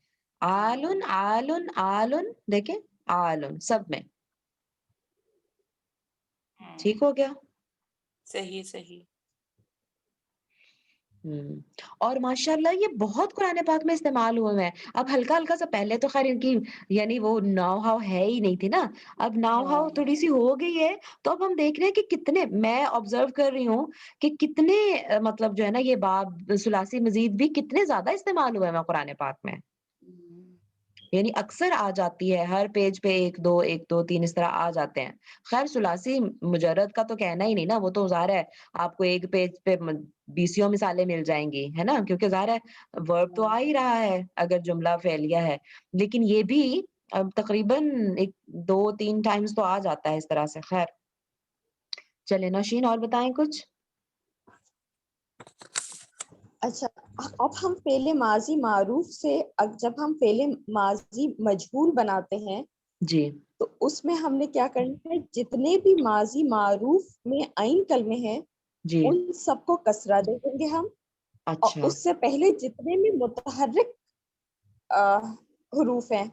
[SPEAKER 1] آلن آلن آلن, دیکھیں آلن سب میں. ٹھیک ہو گیا.
[SPEAKER 4] صحیح صحیح.
[SPEAKER 1] اور ماشاءاللہ یہ بہت قرآن پاک میں استعمال ہوئے ہیں. اب ہلکا ہلکا سا, پہلے تو خیر ان کی یعنی وہ ناؤ ہاؤ ہے ہی نہیں تھی نا, اب ناؤ ہاؤ تھوڑی سی ہو گئی ہے, تو اب ہم دیکھ رہے ہیں کہ کتنے, میں آبزرو کر رہی ہوں کہ کتنے مطلب جو ہے نا یہ باب ثلاثی مزید بھی کتنے زیادہ استعمال ہوئے ہیں قرآن پاک میں. یعنی اکثر آ جاتی ہے ہر پیج پہ ایک دو تین اس طرح آ جاتے ہیں. خیر ثلاثی مجرد کا تو کہنا ہی نہیں نا, وہ تو ظاہر ہے آپ کو ایک پیج پہ بیسیوں مثالیں مل جائیں گی, ہے نا, کیونکہ ظاہر ہے ورب تو آ ہی رہا ہے اگر جملہ فعلیہ ہے, لیکن یہ بھی اب تقریباً 2-3 ٹائمز تو آ جاتا ہے اس طرح سے. خیر چلے نوشین اور بتائیں کچھ.
[SPEAKER 2] اچھا, اب ہم فعل ماضی معروف سے جب ہم فعل ماضی مجہول بناتے ہیں
[SPEAKER 1] جی
[SPEAKER 2] تو اس میں ہم نے کیا کرنا ہے, جتنے بھی ماضی معروف میں عین کلمے ہیں
[SPEAKER 1] جی
[SPEAKER 2] ان سب کو کسرہ دے دیں گے ہم, اور
[SPEAKER 1] اچھا.
[SPEAKER 2] اس سے پہلے جتنے بھی متحرک حروف ہیں ان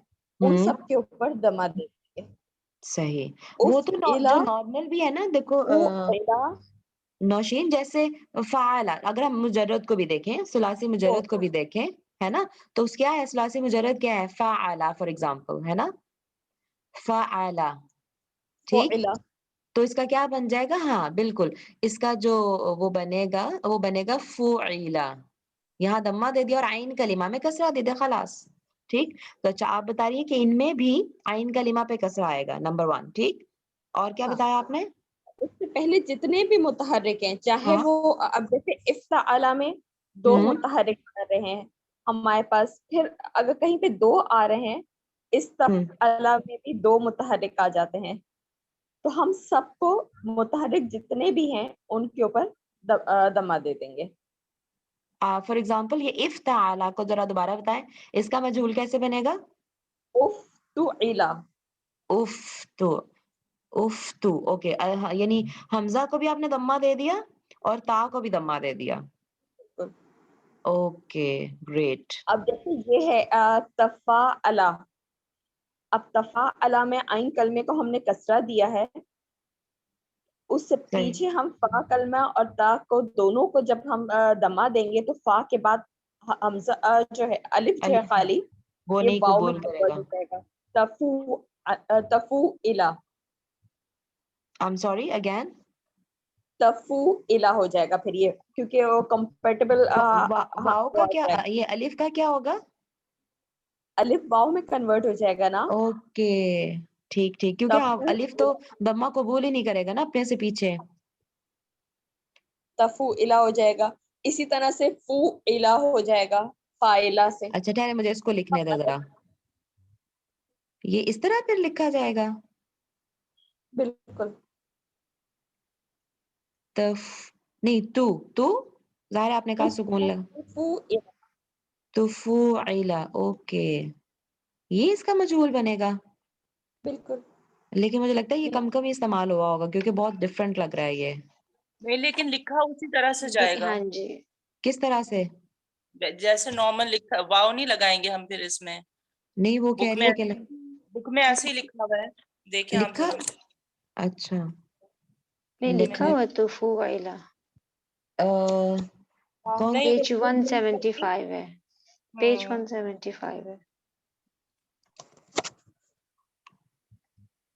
[SPEAKER 1] ہوں
[SPEAKER 2] سب کے اوپر دمہ دے دیں گے.
[SPEAKER 1] صحیح. وہ تو جو نارمل بھی ہے نا, دیکھو نوشین, جیسے فعال, اگر ہم مجرد کو بھی دیکھیں, ثلاثی مجرد کو بھی دیکھیں, ہے نا, تو اس کیا ہے ثلاثی مجرد کیا ہے, فعلا فار ایگزامپل, ہے نا, فعلا. ٹھیک, تو اس کا کیا بن جائے گا, ہاں بالکل, اس کا جو وہ بنے گا فعیلا. یہاں دمہ دے دیا اور عین کلمہ میں کسرہ دے دیا, خلاص. ٹھیک, تو اچھا آپ بتا رہی ہیں کہ ان میں بھی عین کلمہ پہ کسرہ آئے گا, نمبر 1. ٹھیک, اور کیا بتایا آپ نے.
[SPEAKER 2] اس سے پہلے جتنے بھی متحرک ہیں, چاہے
[SPEAKER 1] ہاں.
[SPEAKER 2] وہ اب جیسے افتعالا میں 2 متحرک آ رہے ہیں ہمارے پاس, پھر اگر کہیں پہ 2 آ رہے ہیں, استفعلا میں بھی 2 متحرک آ جاتے ہیں, تو ہم سب کو متحرک جتنے بھی ہیں ان کے اوپر دمہ دے دیں گے.
[SPEAKER 1] فار ایگزامپل یہ افتعالا کو ذرا دوبارہ بتائیں, اس کا مجہول کیسے بنے گا.
[SPEAKER 2] افتعلا.
[SPEAKER 1] افتو, اوکے, یعنی حمزہ کو بھی آپ نے دمہ دے دیا اور تا کو بھی دمہ دے دیا. Okay great.
[SPEAKER 2] اب جیسے یہ ہے تفاعلا, اب تفاعلا میں عین کلمے کو ہم نے کسرہ دیا ہے, اس سے
[SPEAKER 1] صحیح.
[SPEAKER 2] پیچھے ہم فا کلمہ اور تا کو دونوں کو جب ہم دمہ دیں گے تو فا کے بعد حمزہ جو ہے الف جو ہے خالی,
[SPEAKER 1] وہ
[SPEAKER 2] یہ
[SPEAKER 1] نہیں
[SPEAKER 2] واو میں
[SPEAKER 1] قبول کرے
[SPEAKER 2] کنورٹ
[SPEAKER 1] گا.
[SPEAKER 2] ہو جائے گا. تفوعلا,
[SPEAKER 1] I'm sorry again.
[SPEAKER 2] تفوعلا ہو جائے گا پھر یہ, کیونکہ وہ کمپیٹیبل
[SPEAKER 1] واؤ کا کیا, یہ الف کا کیا ہوگا.
[SPEAKER 2] الف واو میں کنورٹ ہو جائے گا نا.
[SPEAKER 1] اوکے ٹھیک, کیونکہ الف تو دمہ قبول ہی نہیں کرے گا نا اپنے سے پیچھے.
[SPEAKER 2] تفوعلا ہو جائے گا, اسی طرح سے فوعلا ہو جائے گا فاعلا سے.
[SPEAKER 1] اچھا ٹھہرے, مجھے اس کو لکھنے دے ذرا, یہ اس طرح پھر لکھا جائے گا.
[SPEAKER 2] بالکل.
[SPEAKER 1] نہیں تو ظاہر آپ نے کہا سکون لگا. تفوعلا, اوکے, یہ اس کا مجہول بنے گا.
[SPEAKER 2] بالکل.
[SPEAKER 1] لیکن مجھے لگتا ہے یہ کم کم ہی استعمال ہوا ہوگا کیونکہ بہت ڈفرنٹ لگ رہا ہے یہ.
[SPEAKER 4] نہیں, لیکن لکھا اسی طرح سے جائے گا.
[SPEAKER 5] ہاں جی.
[SPEAKER 1] کس طرح سے.
[SPEAKER 4] جیسے نارمل لکھا, واو نہیں لگائیں گے ہم پھر اس میں.
[SPEAKER 1] نہیں وہ کہہ رہی ہے کہ
[SPEAKER 4] بک میں ایسے ہی لکھا ہوا ہے, دیکھیں آپ
[SPEAKER 1] لکھا.
[SPEAKER 4] ذرا.
[SPEAKER 1] اچھا
[SPEAKER 5] نہیں لکھا ہوا تو فوعلا,
[SPEAKER 1] کون
[SPEAKER 4] نہیں,
[SPEAKER 5] پیج 175 ہے, پیج 175 ہے.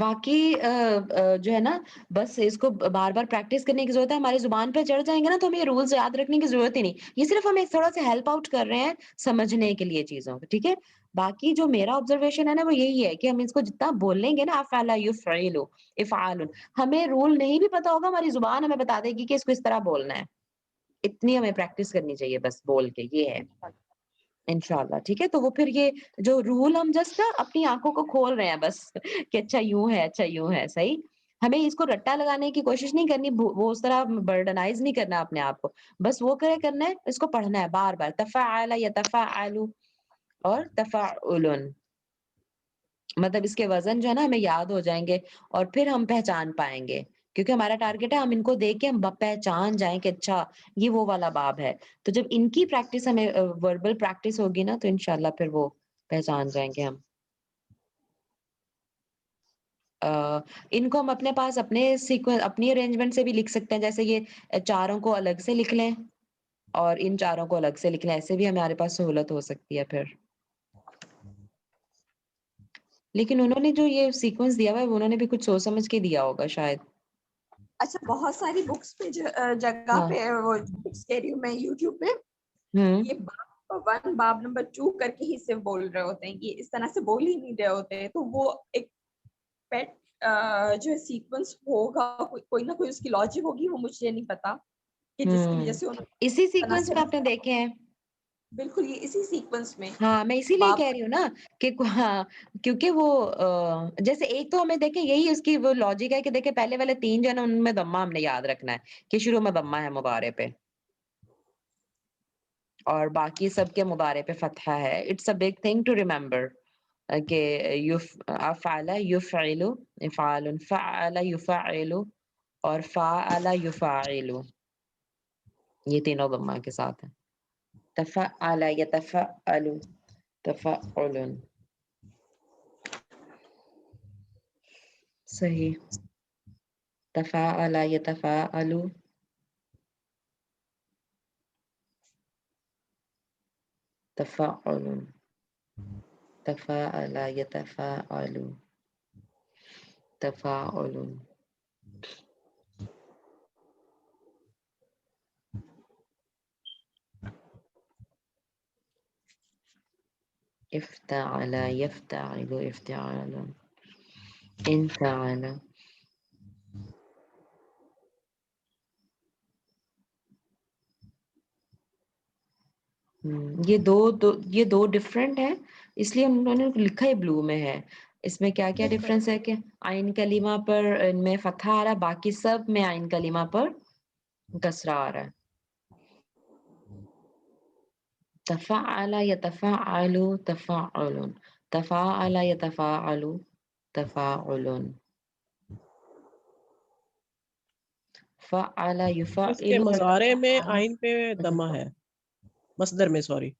[SPEAKER 1] باقی جو ہے نا بس اس کو بار بار پریکٹس کرنے کی ضرورت ہے. ہماری زبان پہ چڑھ جائیں گے نا تو ہمیں یہ رولز یاد رکھنے کی ضرورت ہی نہیں. یہ صرف ہم ایک تھوڑا سا ہیلپ آؤٹ کر رہے ہیں سمجھنے کے لیے چیزوں کو, ٹھیک ہے. باقی جو میرا آبزرویشن ہے نا وہ یہی ہے کہ ہم اس کو جتنا بول لیں گے نا افعل یفعل افعال, ہمیں رول نہیں بھی پتا ہوگا ہماری زبان ہمیں بتا دے گی کہ اس کو اس طرح بولنا ہے. اتنی ہمیں پریکٹس کرنی چاہیے بس بول کے, یہ ہے انشاءاللہ, ٹھیک ہے. تو وہ پھر یہ جو رول ہم جسٹ نا اپنی آنکھوں کو کھول رہے ہیں بس کہ اچھا یوں ہے, اچھا یوں ہے, صحیح. ہمیں اس کو رٹا لگانے کی کوشش نہیں کرنی, وہ اس طرح برڈنائز نہیں کرنا اپنے آپ کو, بس وہ کرنا ہے, اس کو پڑھنا ہے بار بار. تفعل یتفعل اور تفعل, مطلب اس کے وزن جو ہے نا ہمیں یاد ہو جائیں گے اور پھر ہم پہچان پائیں گے, کیونکہ ہمارا ٹارگیٹ ہے ہم ان کو دیکھ کے ہم پہچان جائیں کہ اچھا یہ وہ والا باب ہے. تو جب ان کی پریکٹس ہمیں وربل پریکٹس ہوگی نا تو انشاءاللہ پھر وہ پہچان جائیں گے ہم. ان کو ہم اپنے پاس اپنے سیکوینس اپنی ارینجمنٹ سے بھی لکھ سکتے ہیں, جیسے یہ چاروں کو الگ سے لکھ لیں اور ان چاروں کو الگ سے لکھ لیں, ایسے بھی ہمارے پاس سہولت ہو سکتی ہے پھر. لیکن انہوں نے جو یہ سیکوینس دیا ہوا ہے انہوں نے بھی کچھ سوچ سمجھ کے دیا ہوگا شاید.
[SPEAKER 2] اچھا بہت ساری بکس پہ جگہ
[SPEAKER 1] ہاں.
[SPEAKER 2] پہ وہ بکس کہہ رہی ہوں میں یوٹیوب پہ,
[SPEAKER 1] ہوں.
[SPEAKER 2] یہ باب 1 باب نمبر 2 کر کے ہی صرف بول رہے ہوتے ہیں, یہ اس طرح سے بول ہی نہیں رہے ہوتے ہیں. تو وہ ایک پیٹ جو ہے سیکوینس ہوگا, کوئی نہ کوئی اس کی لاجک ہوگی, وہ مجھے نہیں پتا کہ جس کی وجہ سے انہوں نے
[SPEAKER 1] اسی
[SPEAKER 2] اس طرح
[SPEAKER 1] سیکوینس
[SPEAKER 2] سے
[SPEAKER 1] میں آپ نے دیکھے ہیں.
[SPEAKER 2] بالکل یہ اسی سیکوینس میں
[SPEAKER 1] ہاں میں اسی لیے
[SPEAKER 2] باب
[SPEAKER 1] کہہ رہی ہوں نا کہ ہاں کیونکہ وہ جیسے ایک تو ہمیں دیکھیں یہی اس کی وہ لاجک ہے کہ دیکھیں پہلے والے 3 جو ہے نا ان میں ضمہ ہم نے یاد رکھنا ہے کہ شروع میں ضمہ ہے مضارع پہ اور باقی سب کے مضارع پہ فتحہ ہے. It's a big thing to remember کہ افعل یفعل افعال, فعل یفعل اور فعل یفعل, یہ تینوں ضمہ کے ساتھ ہیں. تفعل یتفعل تفعل, صحیح. تفاعل یتفاعل تفاعل تفاعل یتفاعل تفاعل افتعل يفتعل افتعال انفعل. یہ دو ڈفرینٹ ہیں, اس لیے انہوں نے لکھا ہی بلو میں ہے. اس میں کیا کیا ڈفرینس ہے کہ عین کلمہ پر ان میں فتحہ آ رہا ہے, باقی سب میں عین کلمہ پر کسرہ آ رہا ہے. تفعل یتفعل تفعل تفاعل یتفاعل تفاعل فعل
[SPEAKER 3] اس کے
[SPEAKER 1] یفعل
[SPEAKER 3] مضارع میں
[SPEAKER 1] یتفعل.
[SPEAKER 3] آئین پہ دمہ ہے, مصدر میں سوری,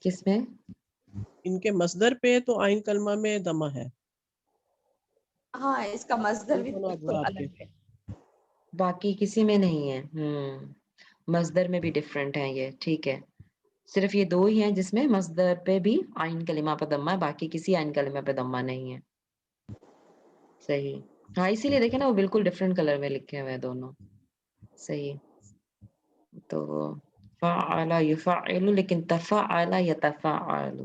[SPEAKER 1] کس میں؟
[SPEAKER 3] ان کے مصدر پہ تو آئین کلمہ میں دمہ ہے.
[SPEAKER 2] ہاں اس کا مصدر بھی
[SPEAKER 3] دونوں
[SPEAKER 2] بالکل
[SPEAKER 3] ابواب پہ.
[SPEAKER 2] الگ ہے.
[SPEAKER 1] باقی کسی میں نہیں ہے. مصدر میں بھی ڈفرینٹ ہیں یہ, ٹھیک ہے. صرف یہ دو ہی ہیں جس میں مصدر پہ بھی عین کلمہ پہ ضمہ ہے, باقی کسی عین کلمہ پہ ضمہ نہیں ہے. صحیح. ہاں اسی لیے دیکھیں نا وہ بالکل ڈفرینٹ کلر میں لکھے ہوئے ہیں دونوں. صحیح. تو فعل یفعل لیکن تفعل یتفعل,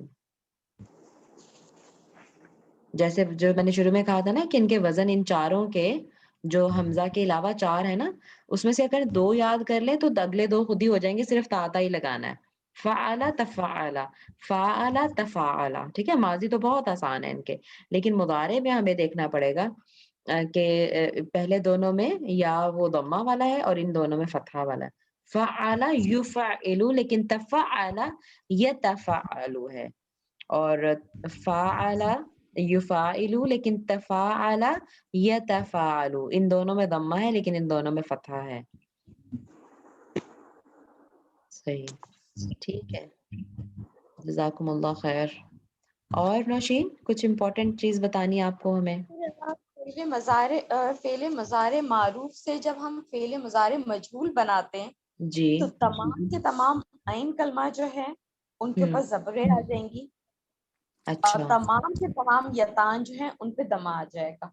[SPEAKER 1] جیسے جو میں نے شروع میں کہا تھا نا کہ ان کے وزن ان چاروں کے جو حمزہ کے علاوہ 4 ہے نا اس میں سے اگر 2 یاد کر لیں تو اگلے 2 خود ہی ہو جائیں گے, صرف تا ہی لگانا ہے. فعل تفعل فعل تفعل, ٹھیک ہے. ماضی تو بہت آسان ہے ان کے, لیکن مضارع میں ہمیں دیکھنا پڑے گا کہ پہلے دونوں میں یا وہ ضمہ والا ہے اور ان دونوں میں فتحہ والا ہے. فعل یفعل لیکن تفعل یتفعل ہے, اور فعل یفعل لیکن تفاعل یتفاعل, ان دونوں میں ضمہ ہے لیکن ان دونوں میں فتحہ ہے. صحیح, ٹھیک ہے. جزاکم اللہ خیر. اور نوشین کچھ امپورٹنٹ چیز بتانی ہے آپ کو ہمیں؟
[SPEAKER 2] فعل مضارع معروف سے جب ہم فعل مضارع مجہول بناتے ہیں
[SPEAKER 1] جی.
[SPEAKER 2] تو تمام کے تمام عین کلمہ جو ہے ان کے اوپر زبریں آ جائیں گی.
[SPEAKER 1] اچھا
[SPEAKER 2] تمام کے تمام یتان جو ہیں ان پہ دمہ آ جائے گا.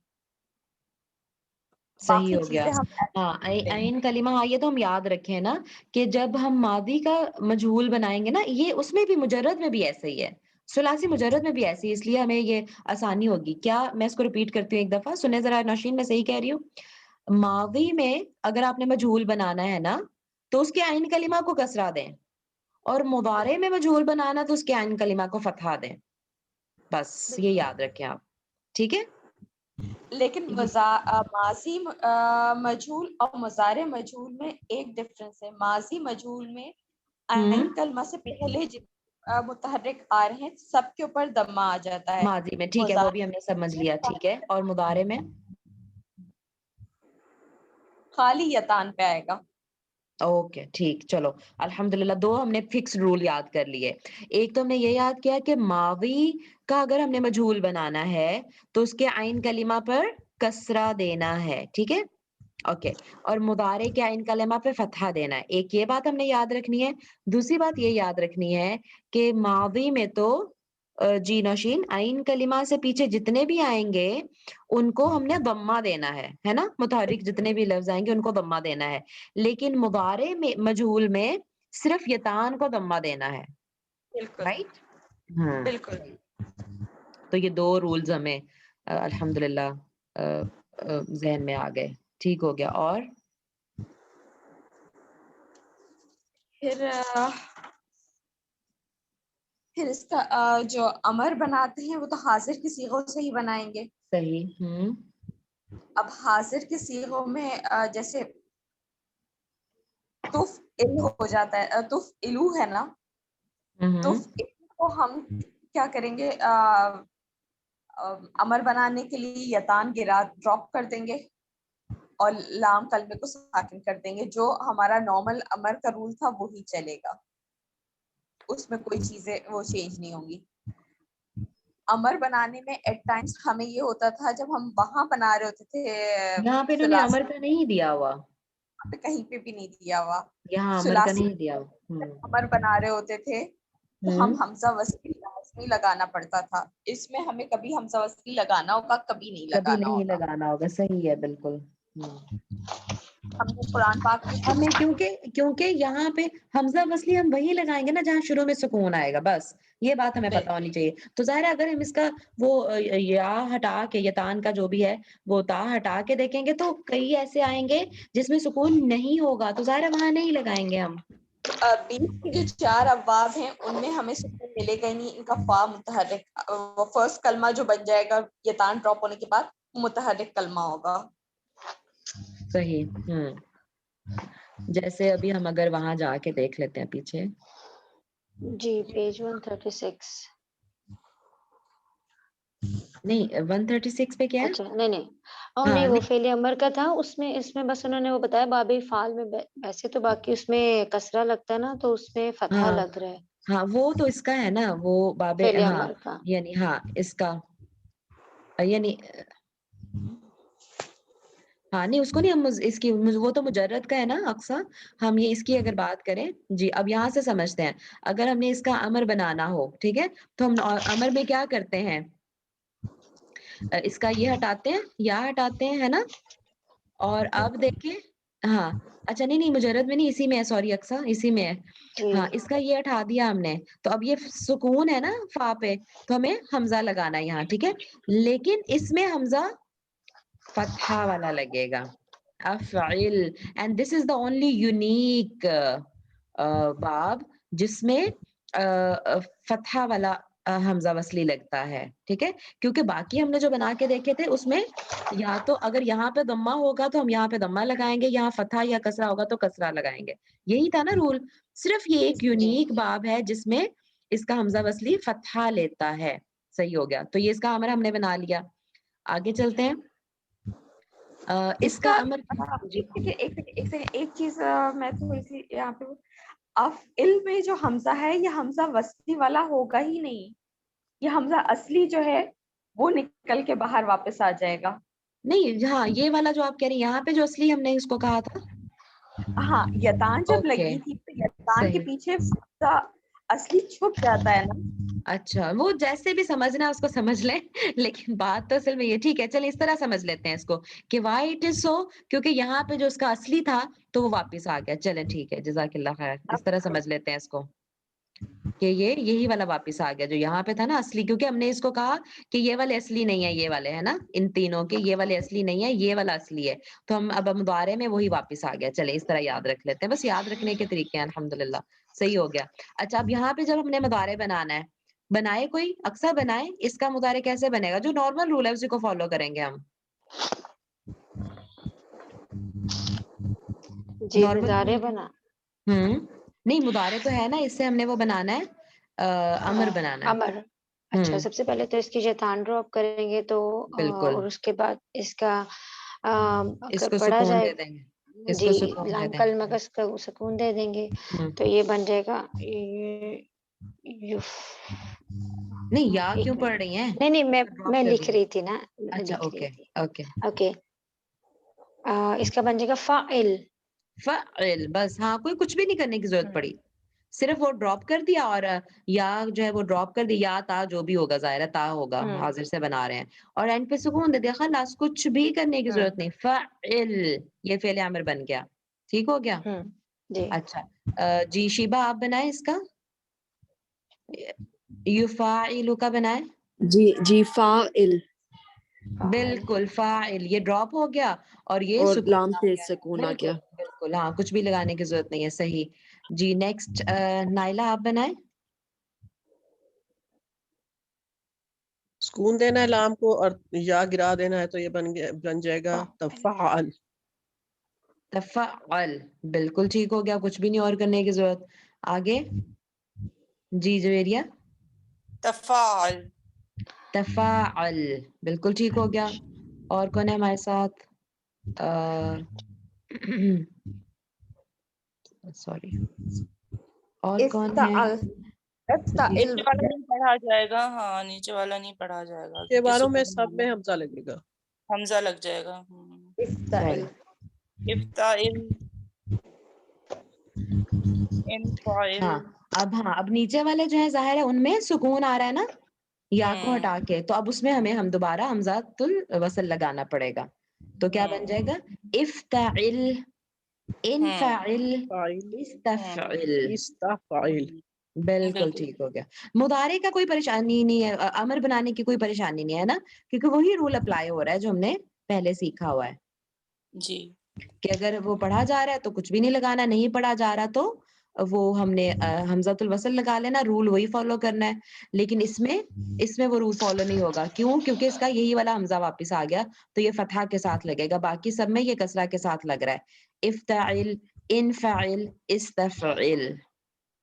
[SPEAKER 1] صحیح
[SPEAKER 2] باقی
[SPEAKER 1] ہو گیا.
[SPEAKER 2] چیزیں ہم
[SPEAKER 1] ہاں
[SPEAKER 2] ایسے ہیں.
[SPEAKER 1] عین کلمہ یہ تو ہم یاد رکھیں نا کہ جب ہم ماضی کا مجہول بنائیں گے نا یہ اس میں بھی مجرد میں بھی ایسے ہی ہے, ثلاثی مجرد میں بھی ایسی, اس لیے ہمیں یہ آسانی ہوگی. کیا میں اس کو ریپیٹ کرتی ہوں ایک دفعہ, سنیں ذرا نوشین, میں صحیح کہہ رہی ہوں. ماضی میں اگر آپ نے مجہول بنانا ہے نا تو اس کے عین کلمہ کو کسرہ دیں, اور مضارع میں مجہول بنانا تو اس کے عین کلمہ کو فتحہ دیں. بس یہ یاد رکھیں آپ, ٹھیک ہے.
[SPEAKER 2] لیکن ماضی مجہول اور مضارع مجہول میں ایک ڈفرنس ہے. ماضی مجہول میں عین کلمہ سے پہلے متحرک آ رہے ہیں سب کے اوپر دمہ آ جاتا ہے.
[SPEAKER 1] ماضی میں ٹھیک ہے, وہ بھی ہم نے سمجھ لیا, ٹھیک ہے. اور مضارع میں
[SPEAKER 2] خالی یتان پہ آئے گا.
[SPEAKER 1] اوکے ٹھیک, چلو الحمدللہ, دو ہم نے فکس رول یاد کر لیے. ایک تو ہم نے یہ یاد کیا کہ ماضی کا اگر ہم نے مجہول بنانا ہے تو اس کے عین کلمہ پر کسرہ دینا ہے, ٹھیک ہے, اوکے. اور مضارع کے عین کلمہ پہ فتحہ دینا ہے. ایک یہ بات ہم نے یاد رکھنی ہے. دوسری بات یہ یاد رکھنی ہے کہ ماضی میں تو جی نوشین, عین کلمہ سے پیچھے جتنے بھی آئیں گے ان کو ہم نے ضمہ دینا ہے نا, متحرک جتنے بھی لفظ آئیں گے ان کو ضمہ دینا ہے. لیکن مضارع میں مجہول میں صرف یتان کو ضمہ دینا ہے,
[SPEAKER 2] بالکل
[SPEAKER 1] رائٹ. ہاں
[SPEAKER 2] بالکل.
[SPEAKER 1] تو یہ دو رولز ہمیں الحمدللہ ذہن میں آ گئے, ٹھیک ہو گیا. اور
[SPEAKER 2] پھر اس کا جو امر بناتے ہیں وہ تو حاضر کی صیغوں سے ہی بنائیں گے.
[SPEAKER 1] صحیح.
[SPEAKER 2] اب حاضر کے صیغوں میں جیسے تفعل ہو جاتا ہے, تفعلو ہے نا, تفعلو کو ہم کیا کریں گے, امر بنانے کے لیے یتان گرا ڈراپ کر دیں گے اور لام کلمے کو ساکن کر دیں گے. جو ہمارا نارمل امر کا رول تھا وہی چلے گا, اس میں کوئی چیزیں وہ چینج نہیں ہوں گی. امر بنانے میں ایٹ ٹائمز ہمیں یہ ہوتا تھا جب ہم وہاں بنا رہے ہوتے تھے
[SPEAKER 1] یہاں پہ انہوں نے امر کا نہیں دیا ہوا,
[SPEAKER 2] کہیں پہ بھی نہیں دیا ہوا,
[SPEAKER 1] یہاں امر کا
[SPEAKER 2] ثلاثی
[SPEAKER 1] نہیں دیا ہوا.
[SPEAKER 2] امر بنا رہے ہوتے تھے تو ہم حمزہ وصلی لازمی لگانا پڑتا تھا. اس میں ہمیں کبھی حمزہ وصلی لگانا ہوگا, کبھی نہیں
[SPEAKER 1] کبھی
[SPEAKER 2] لگانا
[SPEAKER 1] نہیں
[SPEAKER 2] ہوگا.
[SPEAKER 1] لگانا ہوگا, صحیح ہے, بالکل.
[SPEAKER 2] ہم نے قرآن پاک میں
[SPEAKER 1] ہمیں کیونکہ یہاں پہ حمزہ وصلی ہم وہی لگائیں گے نا جہاں شروع میں سکون آئے گا, بس یہ بات ہمیں پتہ ہونی چاہیے. تو ظاہر ہے اگر ہم اس کا وہ یا ہٹا کے یتان کا جو بھی ہے وہ تا ہٹا کے دیکھیں گے تو کئی ایسے آئیں گے جس میں سکون نہیں ہوگا, تو ظاہر ہے وہاں نہیں لگائیں گے ہم.
[SPEAKER 2] 20 کے جو 4 ابواب ہیں ان میں ہمیں سکون ملے گا نہیں. ان کا فا متحرک, وہ فرسٹ کلمہ جو بن جائے گا یتان ڈراپ ہونے کے بعد متحرک کلمہ ہوگا.
[SPEAKER 1] صحیح. جیسے ابھی ہم اگر وہاں جا کے دیکھ لیتے ہیں پیچھے,
[SPEAKER 5] جی پیج 136.
[SPEAKER 1] نہیں 136 پہ کیا ہے.
[SPEAKER 5] اچھا نہیں
[SPEAKER 1] ہاں
[SPEAKER 5] نہیں, وہ
[SPEAKER 1] نہیں,
[SPEAKER 5] فعل امر کا تھا, اس میں بس انہوں نے وہ بتایا باب فعال میں, ویسے تو باقی اس میں کسرہ لگتا ہے نا تو اس میں فتحہ
[SPEAKER 1] ہاں
[SPEAKER 5] لگ رہا ہے
[SPEAKER 1] ہاں وہ تو اس کا ہے نا, وہ باب,
[SPEAKER 5] فعل
[SPEAKER 1] ہاں
[SPEAKER 5] امر کا.
[SPEAKER 1] یعنی ہاں اس کا یعنی ہاں نہیں اس کو نہیں, ہم اس کی وہ تو مجرد کا ہے نا اقصا, ہم یہ اس کی اگر بات کریں. جی اب یہاں سے سمجھتے ہیں, اگر ہم نے اس کا امر بنانا ہو, ٹھیک ہے, تو ہم امر میں کیا کرتے ہیں, اس کا یہ ہٹاتے ہیں, یا ہٹاتے ہیں, ہے نا. اور اب دیکھیں, ہاں اچھا نہیں مجرد میں نہیں, اسی میں ہے, سوری اقصا اسی میں ہے.
[SPEAKER 5] جی
[SPEAKER 1] ہاں اس کا یہ ہٹا دیا ہم نے, تو اب یہ سکون ہے نا فا پہ, تو ہمیں حمزہ لگانا ہے یہاں, ٹھیک ہے. لیکن اس میں حمزہ فتحہ والا لگے گا, افعل, and this is the only unique باب جس میں فتحہ والا حمزہ وصلی لگتا ہے, ٹھیک ہے. کیونکہ باقی ہم نے جو بنا کے دیکھے تھے اس میں یا تو اگر یہاں پہ ضمہ ہوگا تو ہم یہاں پہ ضمہ لگائیں گے, یہاں فتحہ یا کسرہ ہوگا تو کسرہ لگائیں گے, یہی تھا نا رول. صرف یہ ایک یونیک باب ہے جس میں اس کا حمزہ وصلی فتحہ لیتا ہے. صحیح ہو گیا, تو یہ اس کا امر ہم نے بنا لیا. آگے چلتے ہیں. اس کا امر
[SPEAKER 2] ایک چیز میں تھوڑی سی یہاں پہ, افعل میں جو حمزہ ہے یہ حمزہ وصلی والا ہوگا ہی نہیں, یہ حمزہ اصلی جو ہے وہ نکل کے باہر واپس آ جائے گا.
[SPEAKER 1] نہیں, ہاں یہ والا جو آپ کہہ رہی ہیں یہاں پہ جو اصلی ہم نے اس کو کہا تھا,
[SPEAKER 2] ہاں یتان جب
[SPEAKER 1] اوکے
[SPEAKER 2] لگی تھی تو یتان کے
[SPEAKER 1] صحیح.
[SPEAKER 2] پیچھے حمزہ اصلی چھپ جاتا ہے نا,
[SPEAKER 1] اچھا وہ جیسے بھی سمجھنا ہے اس کو سمجھ لیں لیکن بات تو اصل میں یہ ٹھیک ہے. چلیں اس طرح سمجھ لیتے ہیں اس کو کہ وائی اٹ از سو, کیونکہ یہاں پہ جو اس کا اصلی تھا تو وہ واپس آ گیا. چلیں ٹھیک ہے, جزاک اللہ خیر. اس طرح سمجھ لیتے ہیں اس کو کہ یہ یہی والا واپس آ گیا جو یہاں پہ تھا نا اصلی, کیونکہ ہم نے اس کو کہا کہ یہ والے اصلی نہیں ہے, یہ والے ہے نا ان تینوں کے, یہ والے اصلی نہیں ہے, یہ والا اصلی ہے. تو ہم اب مضارع میں وہی واپس آ گیا. چلیں اس طرح یاد رکھ لیتے ہیں, بس یاد رکھنے کے طریقے ہیں. الحمدللہ صحیح ہو گیا. اچھا اب یہاں پہ جب ہم نے مضارع بنانا ہے, بنائے کوئی اکثر بنائے, اس کا مضارع کیسے بنے گا؟ جو نارمل رول ہے اسی کو فالو کریں گے ہم.
[SPEAKER 5] جی
[SPEAKER 1] نارمل
[SPEAKER 5] مضارع
[SPEAKER 1] رول
[SPEAKER 5] بنا
[SPEAKER 1] نہیں مضارع تو ہے نا, اس سے ہم نے وہ بنانا ہے امر بنانا ہے.
[SPEAKER 5] امر. اچھا سب سے پہلے تو اس کی شیطان ڈراپ کریں گے تو
[SPEAKER 1] بالکل
[SPEAKER 5] اور اس کے بعد اس کا
[SPEAKER 1] اس
[SPEAKER 5] اگر
[SPEAKER 1] کو
[SPEAKER 5] پڑھا
[SPEAKER 1] سکون
[SPEAKER 5] جائے
[SPEAKER 1] دے دیں گے, اس
[SPEAKER 5] جی
[SPEAKER 1] کو سکون دے
[SPEAKER 5] لام
[SPEAKER 1] دیں
[SPEAKER 5] کلمہ
[SPEAKER 1] گے.
[SPEAKER 5] کا اس کا سکون دے دیں گے
[SPEAKER 1] ہم،
[SPEAKER 5] تو یہ بن جائے گا
[SPEAKER 1] نہیں یا
[SPEAKER 5] ایک
[SPEAKER 1] کیوں
[SPEAKER 5] منٹ.
[SPEAKER 1] پڑھ رہی ہیں؟
[SPEAKER 5] نہیں نہیں
[SPEAKER 1] ڈراپ
[SPEAKER 5] میں
[SPEAKER 1] کر
[SPEAKER 5] لکھ
[SPEAKER 1] دیا.
[SPEAKER 5] رہی تھی نا,
[SPEAKER 1] اچھا
[SPEAKER 5] لکھ رہی
[SPEAKER 1] اوکے
[SPEAKER 5] تھی.
[SPEAKER 1] اوکے.
[SPEAKER 5] اوکے اس کا بن جائے گا فاعل.
[SPEAKER 1] فعل, بس ہاں کوئی کچھ بھی نہیں کرنے کی ضرورت پڑی, صرف وہ ڈراپ کر دیا اور یا جو ہے وہ ڈراپ کر دیا, یا تا جو بھی ہوگا ظاہر ہے تا ہوگا, حاضر سے بنا رہے ہیں, اور اینڈ پہ سکون دے دیا, خلاص کچھ بھی کرنے کی ضرورت نہیں. فعل یہ فعل امر بن گیا. ٹھیک ہو گیا.
[SPEAKER 5] جی
[SPEAKER 1] اچھا جی شیبہ آپ بنائیں اس کا, یفاعل کا بنائیں.
[SPEAKER 6] جی فاعل
[SPEAKER 1] بالکل فاعل, یہ ڈراپ ہو گیا اور یہ
[SPEAKER 6] اور
[SPEAKER 1] سکون
[SPEAKER 6] لام
[SPEAKER 1] آ
[SPEAKER 6] پہ
[SPEAKER 1] گیا.
[SPEAKER 6] سکون آ
[SPEAKER 1] بالکل
[SPEAKER 6] گیا.
[SPEAKER 1] بالکل ہاں, کچھ بھی لگانے کی ضرورت نہیں ہے. صحیح جی. نیکسٹ نائلہ آپ بنائیں.
[SPEAKER 3] سکون دینا ہے لام کو اور یا گرا دینا ہے تو یہ بن جائے گا تفعل.
[SPEAKER 1] تفعل بالکل ٹھیک ہو گیا, کچھ بھی نہیں اور کرنے کی ضرورت. آگے جی جویریہ.
[SPEAKER 4] تفاعل.
[SPEAKER 1] تفاعل بالکل ٹھیک ہو گیا. اور کون ہے ہمارے ساتھ؟ سوری, اور کون ہے؟
[SPEAKER 2] افتعل
[SPEAKER 4] نیچے والا نہیں پڑھا جائے گا, ہاں نیچے والا نہیں پڑھا جائے گا
[SPEAKER 3] کے
[SPEAKER 4] کیونکہ
[SPEAKER 3] باروں میں
[SPEAKER 4] سکون
[SPEAKER 3] سب میں حمزہ لگے گا.
[SPEAKER 4] حمزہ لگ جائے گا.
[SPEAKER 2] افتعل
[SPEAKER 4] افتعل, انفعل.
[SPEAKER 1] ہاں اب نیچے والے جو ہے ظاہر ہے ان میں سکون آ رہا ہے نا یا کو ہٹا کے, تو اب اس میں ہم دوبارہ حمزۃ الوصل لگانا پڑے گا. تو کیا بن جائے گا؟ افتعل, انفعل,
[SPEAKER 3] فاعل
[SPEAKER 1] استفعل.
[SPEAKER 3] استفعل.
[SPEAKER 1] بالکل ٹھیک ہو گیا. مضارع کا کوئی پریشانی نہیں ہے, امر بنانے کی کوئی پریشانی نہیں ہے نا, کیونکہ وہی رول اپلائی ہو رہا ہے جو ہم نے پہلے سیکھا ہوا ہے
[SPEAKER 4] جی
[SPEAKER 1] کہ اگر وہ پڑھا جا رہا ہے تو کچھ بھی نہیں لگانا, نہیں پڑھا جا رہا تو وہ ہم نے حمزۃ الوصل لگا لینا, رول وہی فالو کرنا ہے. لیکن اس میں وہ رول فالو نہیں ہوگا. کیوں؟ کیونکہ اس کا یہی والا حمزہ واپس آ گیا تو یہ فتحہ کے ساتھ لگے گا, باقی سب میں یہ کسرہ کے ساتھ لگ رہا ہے. افتعل, انفعل, استفعل.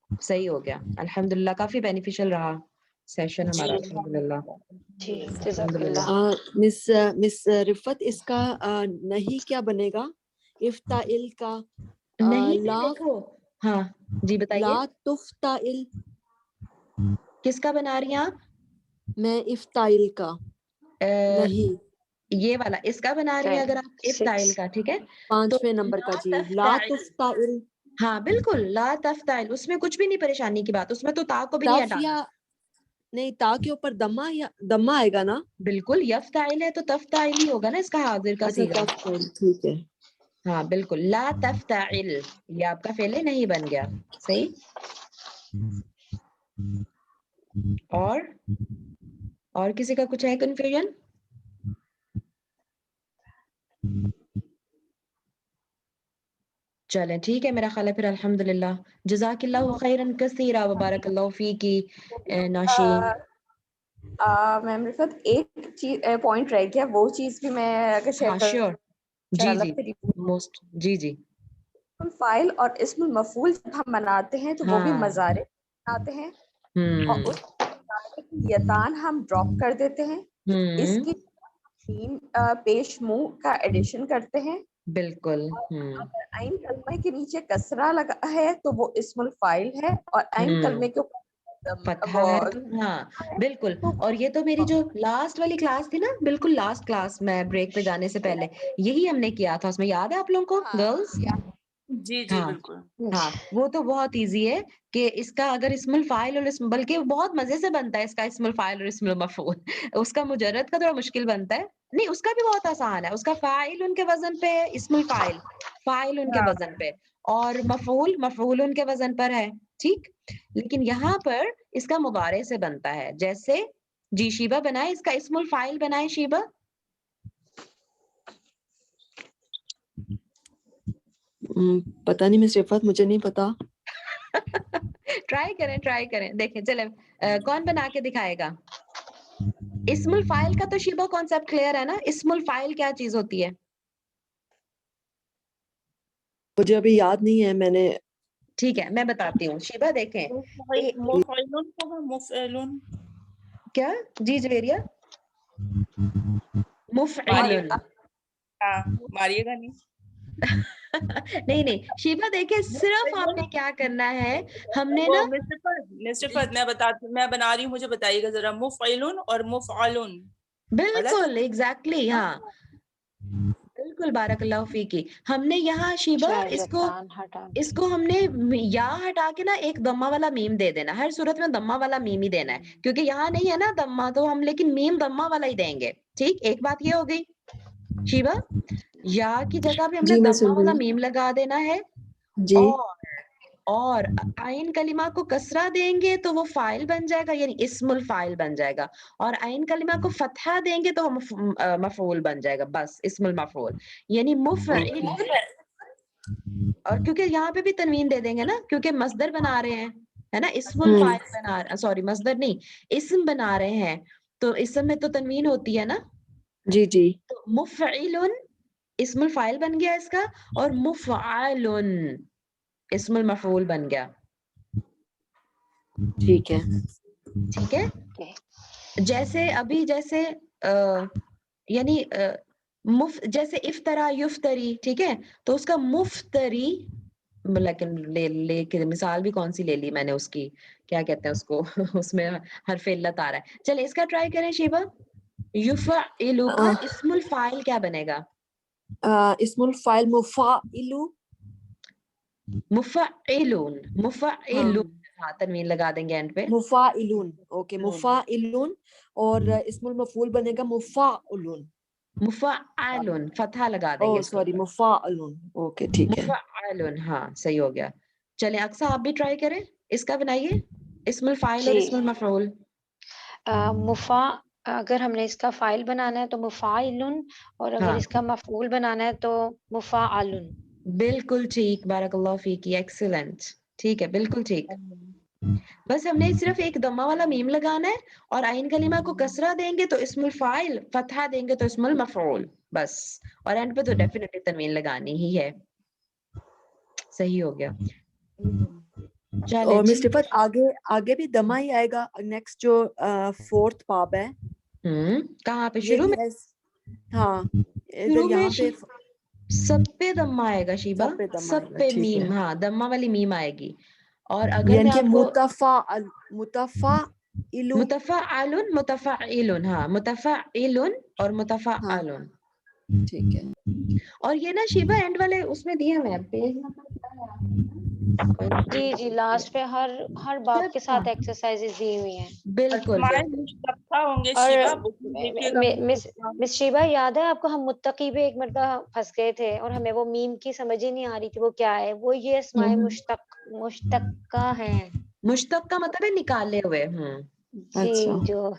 [SPEAKER 1] صحیح ہو گیا. الحمدللہ کافی بینیفیشل رہا سیشن
[SPEAKER 4] جی
[SPEAKER 1] ہمارا. الحمدللہ
[SPEAKER 5] جی جزاک اللہ.
[SPEAKER 6] مس رفت اس کا نہیں کیا بنے گا؟ افتعل کا
[SPEAKER 1] نہیں
[SPEAKER 6] لا
[SPEAKER 1] دیکھو, ہاں جی بتائیے.
[SPEAKER 6] لا تفتعل,
[SPEAKER 1] کس کا بنا رہی ہیں آپ؟
[SPEAKER 6] میں افتعل کا نہیں,
[SPEAKER 1] یہ والا اس کا بنا رہی ہیں اگر آپ افتعل کا, ٹھیک ہے. تو
[SPEAKER 6] 5ویں نمبر کا.
[SPEAKER 1] لا
[SPEAKER 6] جی لا
[SPEAKER 1] تفتعل,
[SPEAKER 6] تفتعل,
[SPEAKER 1] ہاں بالکل لا تفتعل, اس میں کچھ بھی نہیں پریشانی کی بات, اس میں تو تا کو بھی نہیں
[SPEAKER 6] تف
[SPEAKER 1] ہٹانا.
[SPEAKER 6] یا نہیں, تا کے اوپر دمہ آئے گا نا.
[SPEAKER 1] بالکل یفتعل ہے تو تفتعل ہی ہوگا نا اس کا حاضر کا
[SPEAKER 6] اچھا
[SPEAKER 1] صیغہ.
[SPEAKER 6] تفتعل, ٹھیک ہے.
[SPEAKER 1] ہاں بالکل. لا تفتعل یہ آپ کا فعل نہیں بن گیا. صحیح. اور کسی کا کچھ ہے کنفیوژن؟ چلیں ٹھیک ہے, میرا خیال ہے پھر الحمدللہ. جزاک اللہ خیرا کثیرا وبارک اللہ فیکی ناشین.
[SPEAKER 2] میم رفت ایک چیز پوائنٹ رہ گیا, وہ چیز بھی میں اگر شیئر
[SPEAKER 1] ہاں
[SPEAKER 2] کر
[SPEAKER 1] شیور. جی جی موسٹ جی جی
[SPEAKER 2] فائل اور اسم المفعول جب ہم بناتے ہیں تو وہ بھی
[SPEAKER 1] ہاں
[SPEAKER 2] مضارع بناتے ہیں, اور اس
[SPEAKER 1] ہوں
[SPEAKER 2] مضارع کی یتان ہم ڈراپ کر دیتے ہیں. اس
[SPEAKER 1] ہوں
[SPEAKER 2] کی پیش منہ کا ایڈیشن کرتے ہیں.
[SPEAKER 1] بالکل.
[SPEAKER 2] اگر عین کلمے کے نیچے کسرہ لگا ہے تو وہ اسم الفاعل ہے, اور عین کلمے کے اوپر
[SPEAKER 1] فتحہ
[SPEAKER 2] وہ
[SPEAKER 1] ہے تو ہاں بالکل. اور یہ تو میری جو لاسٹ والی کلاس تھی نا, بالکل لاسٹ کلاس میں بریک پہ جانے سے پہلے یہی ہم نے کیا تھا, اس میں یاد ہے آپ لوگوں کو گرلز؟
[SPEAKER 4] جی جی
[SPEAKER 1] ہاں
[SPEAKER 4] بالکل.
[SPEAKER 1] ہاں وہ تو بہت ایزی ہے کہ اس کا اگر اسم الفاعل اور اسم، بلکہ بہت مزے سے بنتا ہے اس کا اسم الفاعل اور اسم المفعول. اس کا مجرد کا تھوڑا مشکل بنتا ہے، نہیں اس کا بھی بہت آسان ہے. اس کا فاعل ان کے وزن پہ ہے، اسم الفاعل فاعل ان کے
[SPEAKER 4] ہاں
[SPEAKER 1] وزن پہ، اور مفعول مفعول ان کے وزن پر ہے. ٹھیک، لیکن یہاں پر اس کا مضارع سے بنتا ہے. جیسے جی شیبہ بنائے اس کا اسم الفاعل بنائے شیبہ.
[SPEAKER 6] پتہ نہیں مس رفعت، مجھے نہیں پتا.
[SPEAKER 1] ٹرائی کریں دیکھیں. چلیں کون بنا کے دکھائے گا؟ اسم الفاعل کا تو شیبہ کانسیپٹ کلیئر ہے نا. اسم الفاعل کیا چیز ہوتی ہے؟
[SPEAKER 6] مجھے ابھی یاد نہیں ہے، میں نے
[SPEAKER 1] ٹھیک ہے میں بتاتی ہوں. شیبہ دیکھیں
[SPEAKER 4] مفعلن ہوگا، مفعلن.
[SPEAKER 1] کیا جی جویریہ مفعل.
[SPEAKER 4] ہاں ماریے گا نہیں.
[SPEAKER 1] نہیں نہیں شیبہ دیکھیں صرف آپ نے کیا کرنا ہے، ہم نے نا
[SPEAKER 4] مسٹر فہد میں بنا رہی ہوں، مجھے بتائیے گا ذرا. مفعلن اور مفعلن
[SPEAKER 1] بالکل ایگزیکٹلی ہاں بالکل. بارک اللہ فیکی. ہم نے یہاں شیبہ اس کو ہم نے یا ہٹا کے نا ایک دمہ والا میم دے دینا. ہر صورت میں دمہ والا میم ہی دینا ہے کیونکہ یہاں نہیں ہے نا دمہ، تو ہم لیکن میم دمہ والا ہی دیں گے. ٹھیک، ایک بات یہ ہو گئی. شیبہ یا کی جگہ پہ ہم نے
[SPEAKER 6] جی میں
[SPEAKER 1] دمہ
[SPEAKER 6] سن رہی
[SPEAKER 1] والا
[SPEAKER 6] ہوں.
[SPEAKER 1] میم لگا دینا ہے،
[SPEAKER 6] جی
[SPEAKER 1] اور عین کلمہ کو کسرہ دیں گے تو وہ فاعل بن جائے گا، یعنی اسم الفاعل بن جائے گا. اور عین کلمہ کو فتحہ دیں گے تو مفعول بن جائے گا، بس اسم المفعول یعنی مفعل. اور کیونکہ یہاں پہ بھی تنوین دے دیں گے نا، کیونکہ مصدر بنا رہے ہیں ہے نا. اسم الفاعل بنا، سوری مصدر نہیں، اسم بنا رہے ہیں تو اسم میں تو تنوین ہوتی ہے نا.
[SPEAKER 6] جی جی
[SPEAKER 1] تو مفعل اسم الفاعل بن گیا اس کا، اور مفعل اسم المفعول بن گیا.
[SPEAKER 6] ٹھیک ہے.
[SPEAKER 1] ٹھیک ہے. جیسے ابھی جیسے یعنی جیسے افطرا یفتری، ٹھیک ہے، تو اس کا مفتری، لیکن لے کے مثال بھی کون سی لے لی میں نے اس کی، کیا کہتے ہیں اس کو اس میں حرف علت آ رہا ہے. چلے اس کا ٹرائی کریں شیبہ. یفعل کا اسم الفاعل کیا بنے گا؟
[SPEAKER 6] اسم الفاعل مفاعل.
[SPEAKER 1] مفعلون مفعلون، ہاں تنوین لگا دیں گے اینڈ پہ.
[SPEAKER 6] مفاعلون، اوکے مفاعلون. اور اسم المفعول بنے گا مفاعلون.
[SPEAKER 1] مفعلون فتحہ لگا دیں گے
[SPEAKER 6] او
[SPEAKER 1] اس کے
[SPEAKER 6] سوری
[SPEAKER 1] اوپر.
[SPEAKER 6] مفاعلون، اوکے ٹھیک ہے.
[SPEAKER 1] مفعلون، ہاں صحیح ہو گیا. چلیں اقصیٰ آپ بھی ٹرائی کریں، اس کا بنائیے اسم الفاعل اور
[SPEAKER 5] جی
[SPEAKER 1] اسم المفعول.
[SPEAKER 5] مفا اگر ہم نے اس کا فائل بنانا ہے تو مفاعلن، اور اگر
[SPEAKER 1] ہاں
[SPEAKER 5] اس کا مفعول بنانا ہے تو مفاعلن.
[SPEAKER 1] بالکل ٹھیک، بارک اللہ فیکی، ایکسیلنٹ. ٹھیک ہے بالکل ٹھیک. بس ہم نے صرف ایک دمہ والا میم لگانا ہے، اور عین کلمہ کو کسرہ دیں گے تو اسم الفاعل، فتحہ دیں گے تو اسم المفعول، بس. اور اینڈ پہ تو ڈیفینیٹلی تنوین لگانی ہی ہے. صحیح ہو گیا. چلے
[SPEAKER 6] اور مس
[SPEAKER 1] ٹھیک
[SPEAKER 6] رفعت آگے بھی دمہ ہی آئے گا. نیکسٹ جو فورتھ باب ہے
[SPEAKER 1] کہاں پہ
[SPEAKER 6] یہ
[SPEAKER 1] شروع
[SPEAKER 6] بھی
[SPEAKER 1] میں؟
[SPEAKER 6] ہاں ادھر
[SPEAKER 1] شروع میں
[SPEAKER 6] یہاں پہ
[SPEAKER 1] سب پہ دمہ آئے گا شیبہ،
[SPEAKER 6] سب پہ دمہ
[SPEAKER 1] سب
[SPEAKER 6] آئے گا.
[SPEAKER 1] پہ
[SPEAKER 6] ٹھیک ہے،
[SPEAKER 1] میم، ہاں دمہ والی میم آئے گی. اور اگر
[SPEAKER 6] یعنی
[SPEAKER 1] میں
[SPEAKER 6] کہ
[SPEAKER 1] آپ کو
[SPEAKER 6] متفاعل.
[SPEAKER 1] متفعل متفعل، ہاں متفعل اور
[SPEAKER 6] ہاں
[SPEAKER 1] متفعل.
[SPEAKER 6] ٹھیک ہے.
[SPEAKER 1] اور یہ نا شیبہ اینڈ والے اس میں دیے میں پیج نمبر کیا ہے آپ کے پاس؟
[SPEAKER 5] جی جی لاسٹ پہ ہر باب کے ساتھ ایکسرسائزز دی ہوئی ہیں.
[SPEAKER 1] بالکل
[SPEAKER 4] اسماء
[SPEAKER 1] بالکل.
[SPEAKER 4] مشتقہ ہوں گے
[SPEAKER 5] اور
[SPEAKER 4] شیبہ، دیکھیے گا
[SPEAKER 5] مس شیبہ یاد ہے آپ کو ہم متقی پہ ایک مرتبہ پھنس گئے تھے اور ہمیں وہ میم کی سمجھ ہی نہیں آ رہی تھی وہ کیا ہے. وہ یہ اسماء مشتقہ ہیں.
[SPEAKER 1] مشتق کا مطلب ہے نکالے ہوئے.
[SPEAKER 5] جی
[SPEAKER 6] اچھا
[SPEAKER 5] جو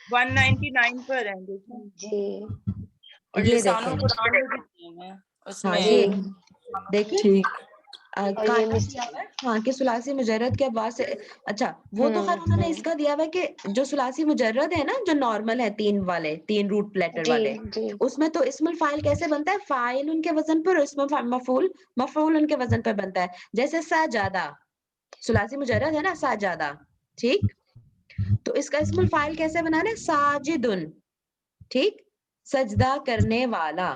[SPEAKER 4] 199 پر ہیں دیکھیں.
[SPEAKER 5] جی
[SPEAKER 4] اور
[SPEAKER 1] یہ
[SPEAKER 4] لسان
[SPEAKER 1] دیکھیں،
[SPEAKER 4] القرآن میں بھی دیے ہیں اس
[SPEAKER 1] ہاں
[SPEAKER 4] میں.
[SPEAKER 1] یہ
[SPEAKER 5] جی
[SPEAKER 1] دیکھیں
[SPEAKER 6] ٹھیک.
[SPEAKER 5] اور یہ
[SPEAKER 1] قاعدہ دیا ہوا ہے ہاں کہ ثلاثی مجرد کے ابواب سے. اچھا وہ تو خیر انہوں نے اس کا دیا ہوا ہے کہ جو ثلاثی مجرد ہے نا، جو نارمل ہے تین والے، تین روٹ لیٹر
[SPEAKER 5] جی
[SPEAKER 1] والے،
[SPEAKER 5] جی
[SPEAKER 1] اس میں تو اسم الفاعل کیسے بنتا ہے؟ فاعل ان کے وزن پر، اسم مفعول مفعول ان کے وزن پر بنتا ہے. جیسے سجادہ ثلاثی مجرد ہے نا، سجادہ، ٹھیک، تو اس کا اسم الفاعل کیسے بنانا ہے؟ ساجدن، ٹھیک، سجدہ کرنے والا.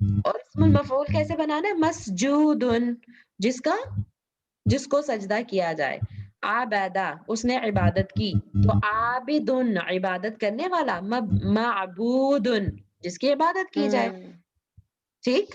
[SPEAKER 1] اور اسم المفعول کیسے بنانا ہے؟ مسجودن، جس کو سجدہ کیا جائے. عبادہ اس نے عبادت کی، تو عابدن عبادت کرنے والا. معبودن جس کی عبادت کی جائے. ٹھیک.